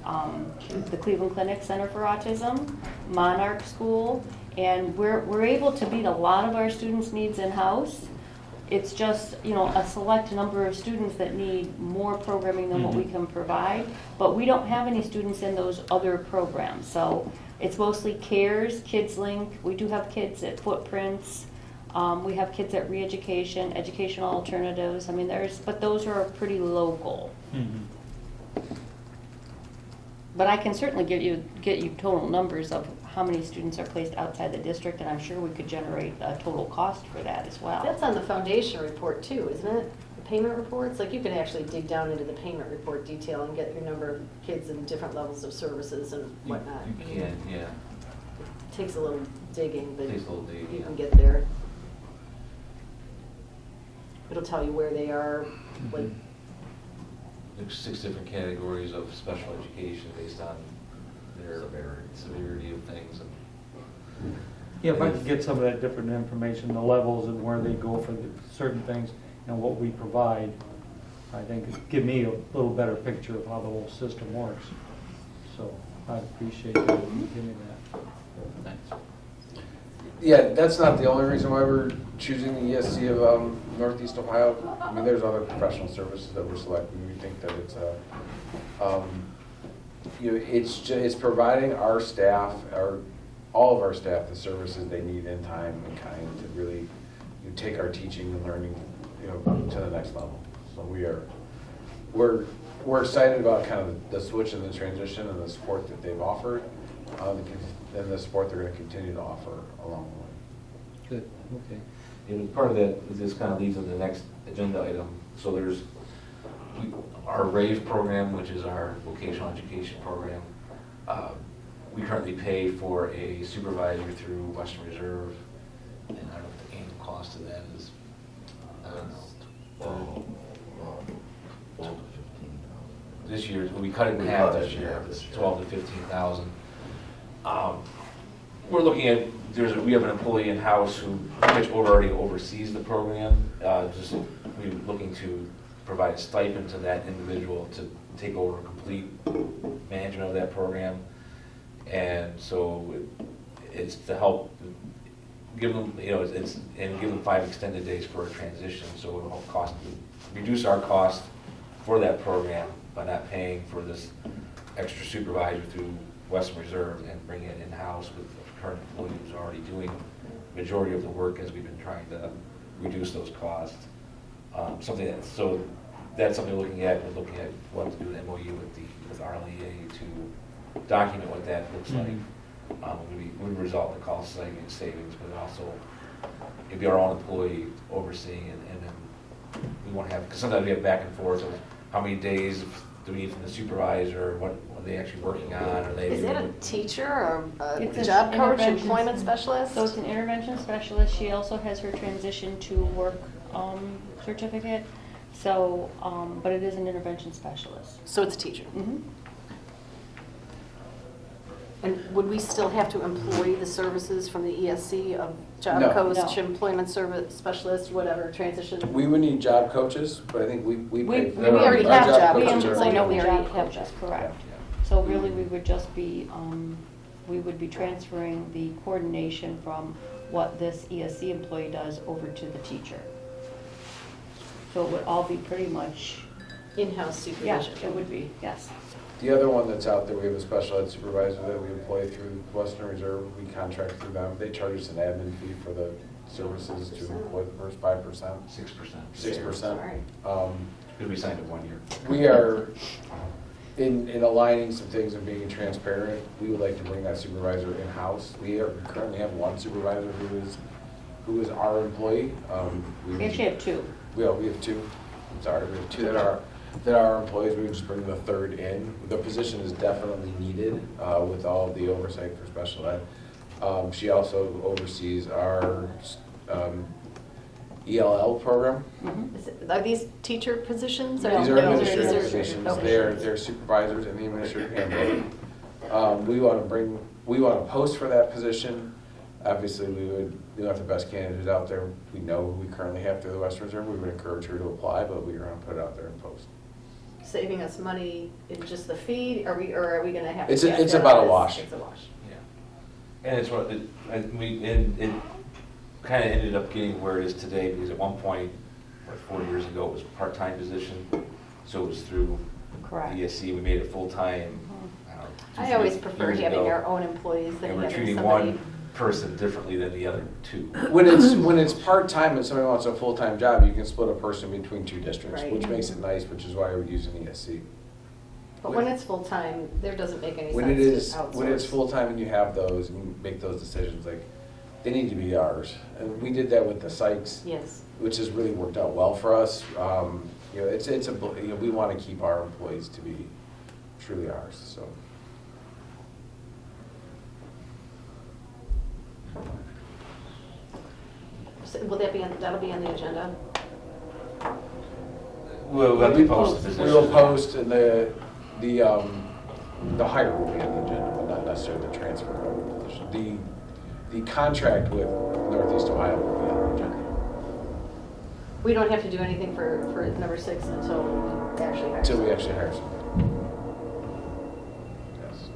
Speaker 2: the Cleveland Clinic Center for Autism, Monarch School, and we're able to meet a lot of our students' needs in-house. It's just, a select number of students that need more programming than what we can provide, but we don't have any students in those other programs. So it's mostly CARES, KidsLink, we do have kids at Footprints, we have kids at Reeducation, Educational Alternatives. I mean, but those are pretty local. But I can certainly get you total numbers of how many students are placed outside the district, and I'm sure we could generate a total cost for that as well.
Speaker 3: That's on the foundation report too, isn't it? The payment reports, like you can actually dig down into the payment report detail and get your number of kids in different levels of services and whatnot.
Speaker 5: You can, yeah.
Speaker 3: Takes a little digging, but
Speaker 5: Takes a little digging,
Speaker 3: you
Speaker 5: yeah.
Speaker 3: can get there. It'll tell you where they are, like,
Speaker 5: There's 6 different categories of special education based on their severity of things. And
Speaker 4: Yeah, if I could get some of that different information, the levels and where they go for the certain things and what we provide, I think it'd give me a little better picture of how the whole system works. So I appreciate that, give me that.
Speaker 5: Thanks.
Speaker 6: Yeah, that's not the only reason why we're choosing the ESC of Northeast Ohio. I mean, there's other professional services that we're selecting. We think that it's it's providing our staff, all of our staff, the services they need in time and kind to really take our teaching and learning, to the next level. So we're excited about kind of the switch and the transition and the support that they've offered, and the support they're going to continue to offer along the way.
Speaker 4: Good, okay.
Speaker 5: And part of that, this kind of leads to the next agenda item. So there's our RAVE program, which is our vocational education program. We currently pay for a supervisor through Western Reserve, and I don't know what the annual cost of that is.
Speaker 10: 12 to 15,000.
Speaker 5: This year, we cut it in half this year, it's 12 to 15,000. We're looking at, we have an employee in-house which already oversees the program. We're looking to provide a stipend to that individual to take over complete management of that program. And so it's to help give them, and give them 5 extended days for a transition. So it will reduce our cost for that program by not paying for this extra supervisor through Western Reserve and bring it in-house with the current employee who's already doing the majority of the work as we've been trying to reduce those costs. So that's something we're looking at. We're looking at what to do an MOU with RLEA to document what that looks like. Would result in cost savings, but also it'd be our own employee overseeing it, and then we want to have, because sometimes we have back and forth of how many days do we need from the supervisor, Are they actually working on, are they?
Speaker 3: Is that a teacher or a
Speaker 2: It's an
Speaker 3: job coach,
Speaker 2: intervention-
Speaker 3: employment specialist?
Speaker 2: So it's an intervention specialist. She also has her transition to work certificate. So, but it is an intervention specialist.
Speaker 3: So it's a teacher.
Speaker 2: Mhm.
Speaker 3: And would we still have to employ the services from the ESC of job
Speaker 6: No.
Speaker 3: coach,
Speaker 2: No.
Speaker 3: employment service specialist, whatever, transition?
Speaker 6: We would need job coaches, but I think we
Speaker 2: We
Speaker 6: pay.
Speaker 2: we
Speaker 3: already
Speaker 6: our
Speaker 3: have job
Speaker 2: We
Speaker 6: coaches are-
Speaker 3: coaches. I
Speaker 2: employ
Speaker 3: know we
Speaker 2: the
Speaker 3: already
Speaker 2: job
Speaker 3: have
Speaker 2: coaches,
Speaker 3: job.
Speaker 2: correct. So really, we would just be, we would be transferring the coordination from what this ESC employee does over to the teacher. So it would all be pretty much,
Speaker 3: In-house
Speaker 2: yeah,
Speaker 3: supervision.
Speaker 2: it would be, yes.
Speaker 6: The other one that's out there, we have a special ed supervisor that we employ through Western Reserve. We contract through them. They charge us an admin fee for the services to employ the first 5%.
Speaker 5: 6%.
Speaker 6: 6%.
Speaker 3: Sorry.
Speaker 5: Because we signed it 1 year.
Speaker 6: We are, in aligning some things and being transparent, we would like to bring that supervisor in-house. We currently have one supervisor who is our employee.
Speaker 2: We actually have two.
Speaker 6: We have two. I'm sorry, we have two that are our employees. We would just bring the third in. The position is definitely needed with all of the oversight for special ed. She also oversees our ELL program.
Speaker 3: Are these teacher positions? or
Speaker 2: No,
Speaker 6: These are
Speaker 2: no,
Speaker 6: administrative
Speaker 2: they're-
Speaker 6: positions.
Speaker 2: okay.
Speaker 6: They're supervisors in the administrative handbook. We want to post for that position. Obviously, we have the best candidate who's out there. We know who we currently have through the Western Reserve. We would encourage her to apply, but we're going to put it out there and post.
Speaker 3: Saving us money in just the fee, or are we gonna have? to
Speaker 6: It's
Speaker 3: pass that
Speaker 6: about a
Speaker 3: on as-
Speaker 6: wash.
Speaker 3: It's a wash.
Speaker 5: Yeah. And it's what, it kind of ended up getting where it is today, because at one point, like 4 years ago, it was a part-time position. So it was through
Speaker 2: Correct.
Speaker 5: ESC, we made it full-time.
Speaker 2: Mhm.
Speaker 5: I don't know,
Speaker 3: I always
Speaker 5: 2-3
Speaker 3: prefer
Speaker 5: years
Speaker 3: having
Speaker 5: ago.
Speaker 3: our own employees than
Speaker 5: And we're
Speaker 3: having
Speaker 5: treating
Speaker 3: somebody.
Speaker 5: one person differently than the other two.
Speaker 6: When it's part-time and somebody wants a full-time job, you can split a person between two districts,
Speaker 3: Right.
Speaker 6: which makes it nice, which is why we're using ESC.
Speaker 3: But when it's full-time, there doesn't make any
Speaker 6: When
Speaker 3: sense
Speaker 6: it
Speaker 3: to
Speaker 6: is,
Speaker 3: outsource.
Speaker 6: when it's full-time and you have those and you make those decisions, like, they need to be ours. And we did that with the Sykes,
Speaker 3: Yes.
Speaker 6: which has really worked out well for us. You know, we want to keep our employees to be truly ours, so.
Speaker 3: So will that'll be on the agenda?
Speaker 5: We'll have to post the position.
Speaker 6: We will post and the hire will be on the agenda, but not necessarily the transfer of the position. The contract with Northeast Ohio will be on the agenda.
Speaker 3: We don't have to do anything for number 6 until we actually hire.
Speaker 6: Until we actually hire someone. Yes.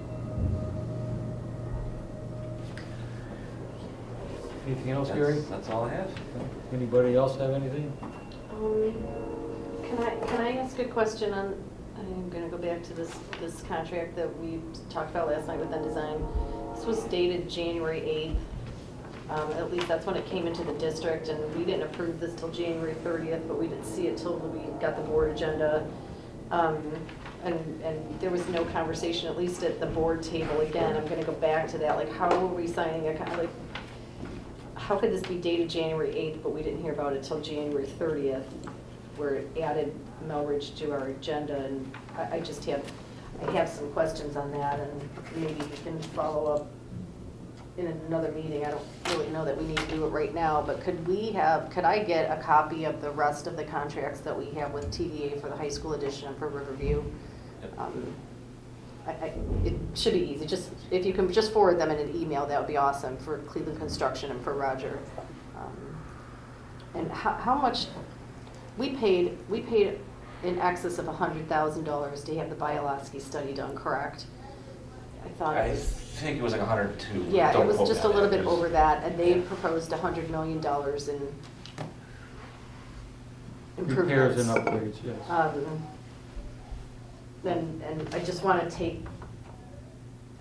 Speaker 4: Anything else, Gary?
Speaker 5: That's all I have.
Speaker 4: Anybody else have anything?
Speaker 3: Can I ask a question on, I'm gonna go back to this contract that we talked about last night with Design. This was dated January 8th. At least that's when it came into the district, and we didn't approve this till January 30th, but we didn't see it till we got the board agenda. And there was no conversation, at least at the board table. Again, I'm gonna go back to that, like, how are we signing like, how could this be dated January 8th, but we didn't hear about it till January 30th, where it added Melridge to our agenda, and I have some questions on that, and maybe we can follow up in another meeting. I don't really know that we need to do it right now, but could I get a copy of the rest of the contracts that we have with TVA for the high school edition and for Riverview? It should be easy, just, if you can just forward them in an email, that would be awesome, for Cleveland Construction and for Roger. And how much, we paid in excess of $100,000 to have the Bialowski study done, correct? I thought
Speaker 5: I
Speaker 3: it was,
Speaker 5: think it was like 102.
Speaker 3: yeah, it
Speaker 5: Don't
Speaker 3: was
Speaker 5: quote
Speaker 3: just
Speaker 5: me
Speaker 3: a
Speaker 5: on
Speaker 3: little
Speaker 5: that.
Speaker 3: bit over that, and they proposed $100 million in improvements.
Speaker 4: Repairs and upgrades, yes.
Speaker 3: And I just want to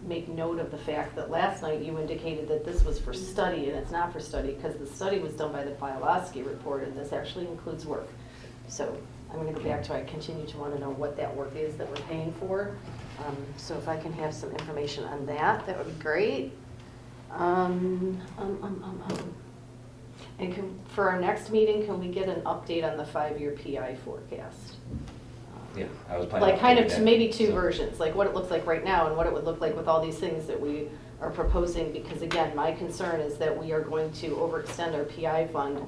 Speaker 3: make note of the fact that last night you indicated that this was for study, and it's not for study, because the study was done by the Bialowski report, and this actually includes work. So I'm going to go back to, I continue to want to know what that work is that we're paying for. So if I can have some information on that, that would be great. And for our next meeting, can we get an update on the 5-year PI forecast?
Speaker 5: Yeah, I was planning
Speaker 3: like
Speaker 5: on
Speaker 3: kind of
Speaker 5: doing
Speaker 3: to
Speaker 5: that,
Speaker 3: maybe two
Speaker 5: so.
Speaker 3: versions, like what it looks like right now and what it would look like with all these things that we are proposing, because again, my concern is that we are going to overextend our PI fund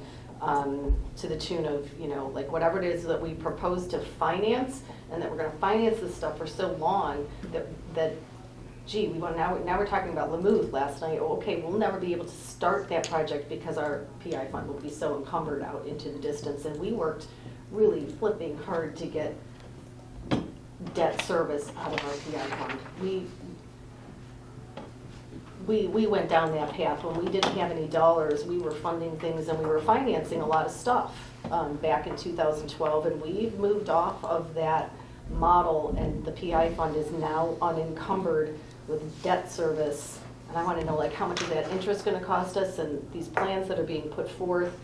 Speaker 3: to the tune of, you know, like whatever it is that we propose to finance, and that we're gonna finance this stuff for so long that gee, we want, now we're talking about Lamouth last night, oh, okay, we'll never be able to start that project because our PI fund will be so encumbered out into the distance, and we worked really flipping hard to get debt service out of our PI fund. We went down that path. When we didn't have any dollars, we were funding things and we were financing a lot of stuff back in 2012, and we moved off of that model, and the PI fund is now unencumbered with debt service. And I want to know, like, how much is that interest going to cost us, and these plans that are being put forth.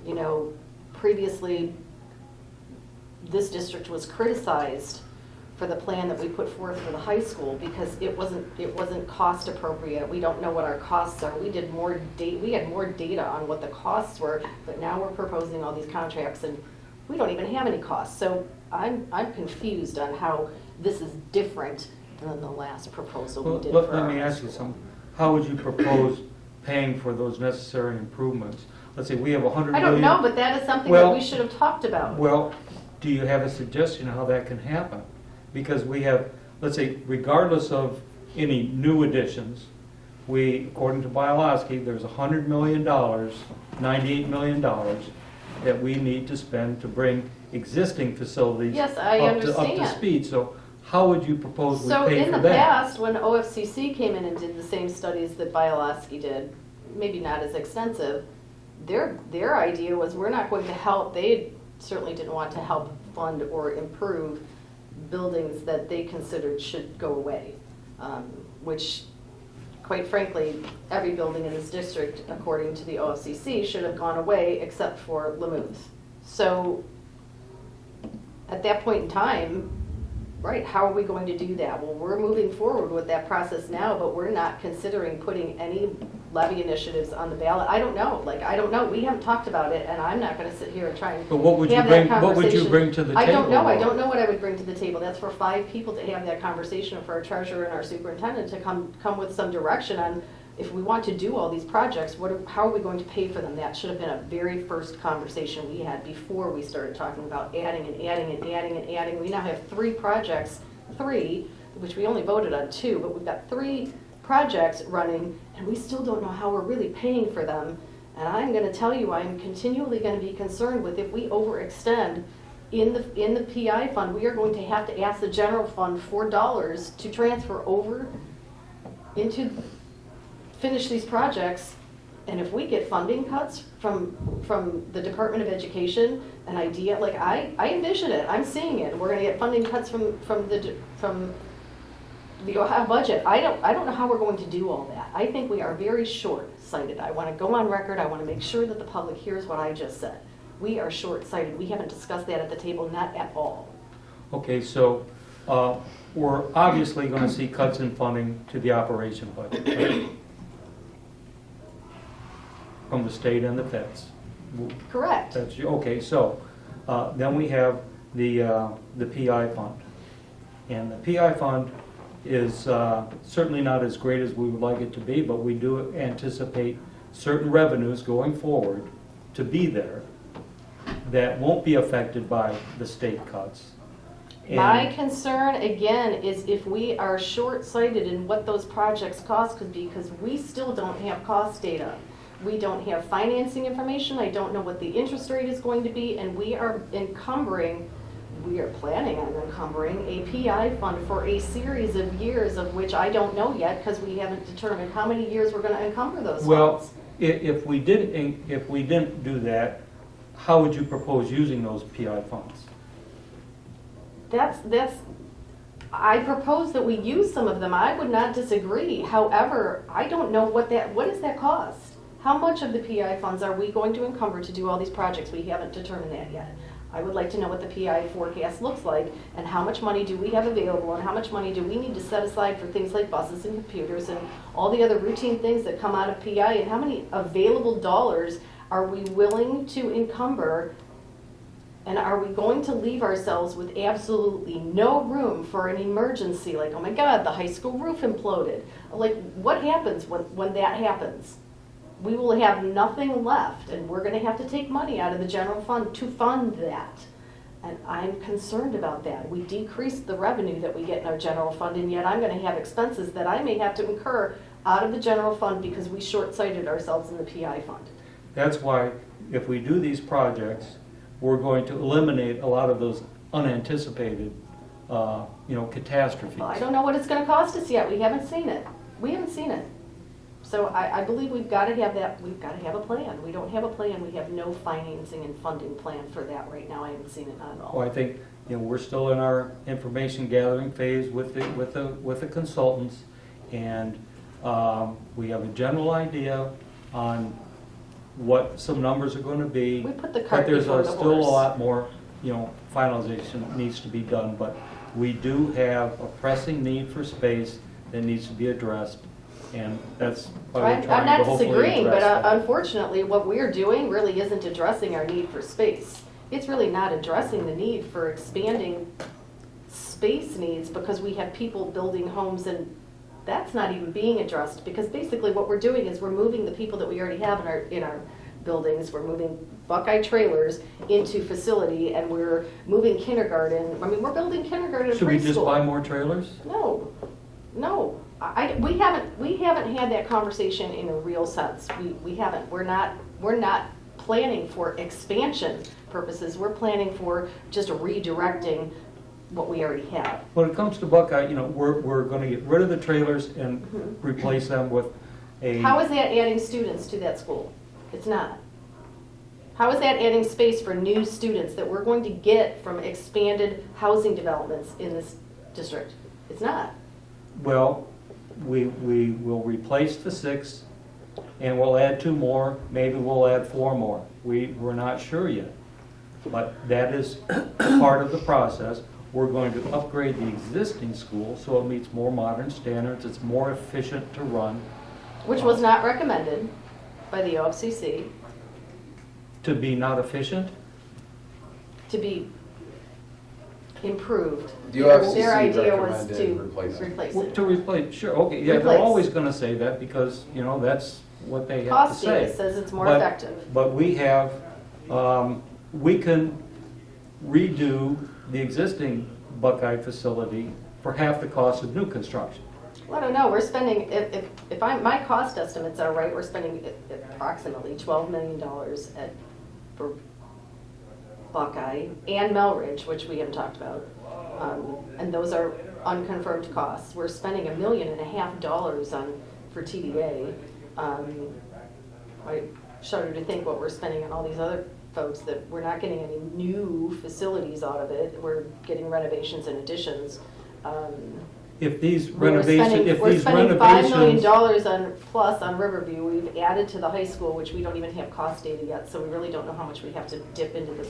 Speaker 3: You know, previously, this district was criticized for the plan that we put forth for the high school because it wasn't cost appropriate. We don't know what our costs are. We had more data on what the costs were, but now we're proposing all these contracts and we don't even have any costs. So I'm confused on how this is different than the last proposal we did for our
Speaker 4: Let me
Speaker 3: high
Speaker 4: ask you
Speaker 3: school.
Speaker 4: something. How would you propose paying for those necessary improvements? Let's say we have 100
Speaker 3: I
Speaker 4: million.
Speaker 3: don't know, but that is something
Speaker 4: Well-
Speaker 3: that we should have talked about.
Speaker 4: Well, do you have a suggestion how that can happen? Because we have, let's say, regardless of any new additions, according to Bialowski, there's $100 million, $98 million that we need to spend to bring existing facilities
Speaker 3: Yes, I
Speaker 4: up to
Speaker 3: understand.
Speaker 4: speed. So how would you propose we
Speaker 3: So
Speaker 4: pay
Speaker 3: in
Speaker 4: for
Speaker 3: the
Speaker 4: that?
Speaker 3: past, when OFCC came in and did the same studies that Bialowski did, maybe not as extensive, their idea was we're not going to help, they certainly didn't want to help fund or improve buildings that they considered should go away, which quite frankly, every building in this district, according to the OFCC, should have gone away except for Lamouth. So at that point in time, right, how are we going to do that? Well, we're moving forward with that process now, but we're not considering putting any levy initiatives on the ballot. I don't know, we haven't talked about it, and I'm not gonna sit here and try and
Speaker 4: But what would you
Speaker 3: have that
Speaker 4: bring? What would you
Speaker 3: conversation.
Speaker 4: bring to the table?
Speaker 3: I don't know
Speaker 4: though?
Speaker 3: what I would bring to the table. That's for 5 people to have that conversation, for our treasurer and our superintendent to come with some direction on if we want to do all these projects, how are we going to pay for them? That should have been a very first conversation we had before we started talking about adding and adding and adding and adding. We now have 3 projects, which we only voted on 2, but we've got 3 projects running, and we still don't know how we're really paying for them. And I'm going to tell you, I'm continually going to be concerned with if we overextend in the PI fund, we are going to have to ask the general fund for dollars to transfer over into finish these projects. And if we get funding cuts from the Department of Education, an idea, like I envision it, I'm seeing it, we're gonna get funding cuts from the Ohio budget. I don't know how we're going to do all that. I think we are very short-sighted. I wanna go on record, I wanna make sure that the public hears what I just said. We are short-sighted. We haven't discussed that at the table, not at all.
Speaker 4: Okay, so we're obviously going to see cuts in funding to the operation budget, right? From the state and the feds.
Speaker 3: Correct.
Speaker 4: Okay, so then we have the PI fund. And the PI fund is certainly not as great as we would like it to be, but we do anticipate certain revenues going forward to be there that won't be affected by the state cuts.
Speaker 3: My
Speaker 4: And-
Speaker 3: concern, again, is if we are short-sighted in what those projects cost could be, because we still don't have cost data. We don't have financing information, I don't know what the interest rate is going to be, and we are planning on encumbering a PI fund for a series of years, of which I don't know yet, because we haven't determined how many years we're gonna encumber those
Speaker 4: Well,
Speaker 3: funds.
Speaker 4: if we didn't do that, how would you propose using those PI funds?
Speaker 3: I propose that we use some of them, I would not disagree, however, I don't know what does that cost? How much of the PI funds are we going to encumber to do all these projects? We haven't determined that yet. I would like to know what the PI forecast looks like, and how much money do we have available, and how much money do we need to set aside for things like buses and computers and all the other routine things that come out of PI, and how many available dollars are we willing to encumber And are we going to leave ourselves with absolutely no room for an emergency? Like, oh my God, the high school roof imploded. Like, what happens when that happens? We will have nothing left, and we're gonna have to take money out of the general fund to fund that. And I'm concerned about that. We decreased the revenue that we get in our general fund, and yet I'm gonna have expenses that I may have to incur out of the general fund because we short-sighted ourselves in the PI fund.
Speaker 4: That's why if we do these projects, we're going to eliminate a lot of those unanticipated, catastrophes.
Speaker 3: Well, I don't know what it's gonna cost us yet. We haven't seen it. We haven't seen it. So I believe we've gotta have that, we've gotta have a plan. We don't have a plan. We have no financing and funding plan for that right now. I haven't seen it at all.
Speaker 4: Well, I think, we're still in our information gathering phase with the consultants, and we have a general idea on what some numbers are gonna be.
Speaker 3: We put the
Speaker 4: But
Speaker 3: cart
Speaker 4: there's
Speaker 3: before the
Speaker 4: still a
Speaker 3: horse.
Speaker 4: lot more, finalization needs to be done, but we do have a pressing need for space that needs to be addressed, and that's why we're
Speaker 3: I'm
Speaker 4: trying to
Speaker 3: not
Speaker 4: hopefully
Speaker 3: disagreeing, but
Speaker 4: address that.
Speaker 3: unfortunately, what we're doing really isn't addressing our need for space. It's really not addressing the need for expanding space needs because we have people building homes, and that's not even being addressed, because basically what we're doing is we're moving the people that we already have in our buildings. We're moving Buckeye trailers into facility, and we're moving kindergarten. I mean, we're building kindergarten and preschool.
Speaker 4: Should we just buy more trailers?
Speaker 3: No. We haven't had that conversation in a real sense. We haven't. We're not planning for expansion purposes. We're planning for just redirecting what we already have.
Speaker 4: When it comes to Buckeye, we're gonna get rid of the trailers and replace them with a.
Speaker 3: How is that adding students to that school? It's not. How is that adding space for new students that we're going to get from expanded housing developments in this district? It's not.
Speaker 4: Well, we will replace the 6, and we'll add 2 more, maybe we'll add 4 more. We're not sure yet, but that is part of the process. We're going to upgrade the existing school so it meets more modern standards, it's more efficient to run.
Speaker 3: Which was not recommended by the OFCC
Speaker 4: To be not efficient?
Speaker 3: to be improved.
Speaker 6: The OFCC
Speaker 3: Their idea was
Speaker 6: recommended
Speaker 3: to
Speaker 6: replace it.
Speaker 3: replace
Speaker 4: Well,
Speaker 3: it.
Speaker 4: to replace, sure, okay, yeah, they're
Speaker 3: Replace.
Speaker 4: always gonna say that because, that's what they have to
Speaker 3: Cost
Speaker 4: say.
Speaker 3: data says it's more
Speaker 4: But-
Speaker 3: effective.
Speaker 4: But we have, we can redo the existing Buckeye facility for half the cost of new construction.
Speaker 3: Well, I don't know, we're spending, if my cost estimates are right, we're spending approximately $12 million for Buckeye and Melridge, which we haven't talked about. And those are unconfirmed costs. We're spending $1.5 million for TDA. I shudder to think what we're spending on all these other folks, that we're not getting any new facilities out of it. We're getting renovations and additions.
Speaker 4: If these
Speaker 3: We're
Speaker 4: renovations,
Speaker 3: spending $5 million plus on Riverview. We've added to the high school, which we don't even have cost data yet, so we really don't know how much we have to dip into the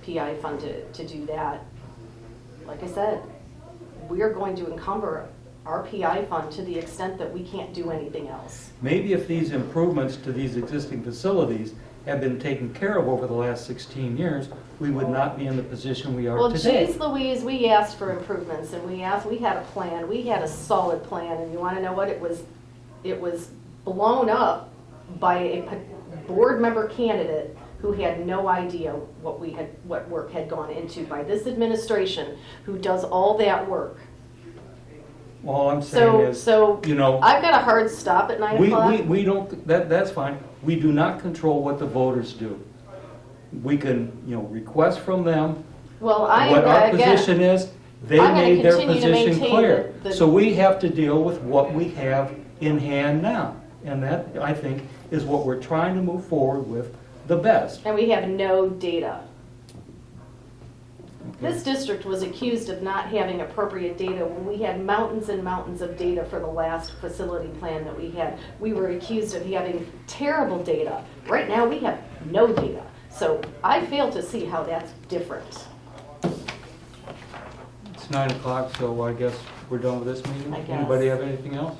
Speaker 3: PI fund to do that. Like I said, we are going to encumber our PI fund to the extent that we can't do anything else.
Speaker 4: maybe if these improvements to these existing facilities have been taken care of over the last 16 years, we would not be in the position we are
Speaker 3: Well,
Speaker 4: today.
Speaker 3: geez Louise, we asked for improvements, and we had a plan, we had a solid plan, and you wanna know what? It was blown up by a board member candidate who had no idea what work had gone into by this administration, who does all that work.
Speaker 4: All I'm saying is,
Speaker 3: So, I've got a hard stop at 9 o'clock.
Speaker 4: we don't, that's fine. We do not control what the voters do. We can, request from them
Speaker 3: Well,
Speaker 4: what our position is. They
Speaker 3: I'm gonna
Speaker 4: made their
Speaker 3: continue to
Speaker 4: position
Speaker 3: maintain
Speaker 4: clear.
Speaker 3: the-
Speaker 4: So we have to deal with what we have in hand now. And that, I think, is what we're trying to move forward with the best.
Speaker 3: And we have no data. This district was accused of not having appropriate data when we had mountains and mountains of data for the last facility plan that we had. We were accused of having terrible data. Right now, we have no data. So I fail to see how that's different.
Speaker 4: It's 9 o'clock, so I guess we're done with this meeting.
Speaker 3: I guess.
Speaker 4: Anybody have anything else?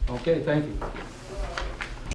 Speaker 4: Okay, thank you.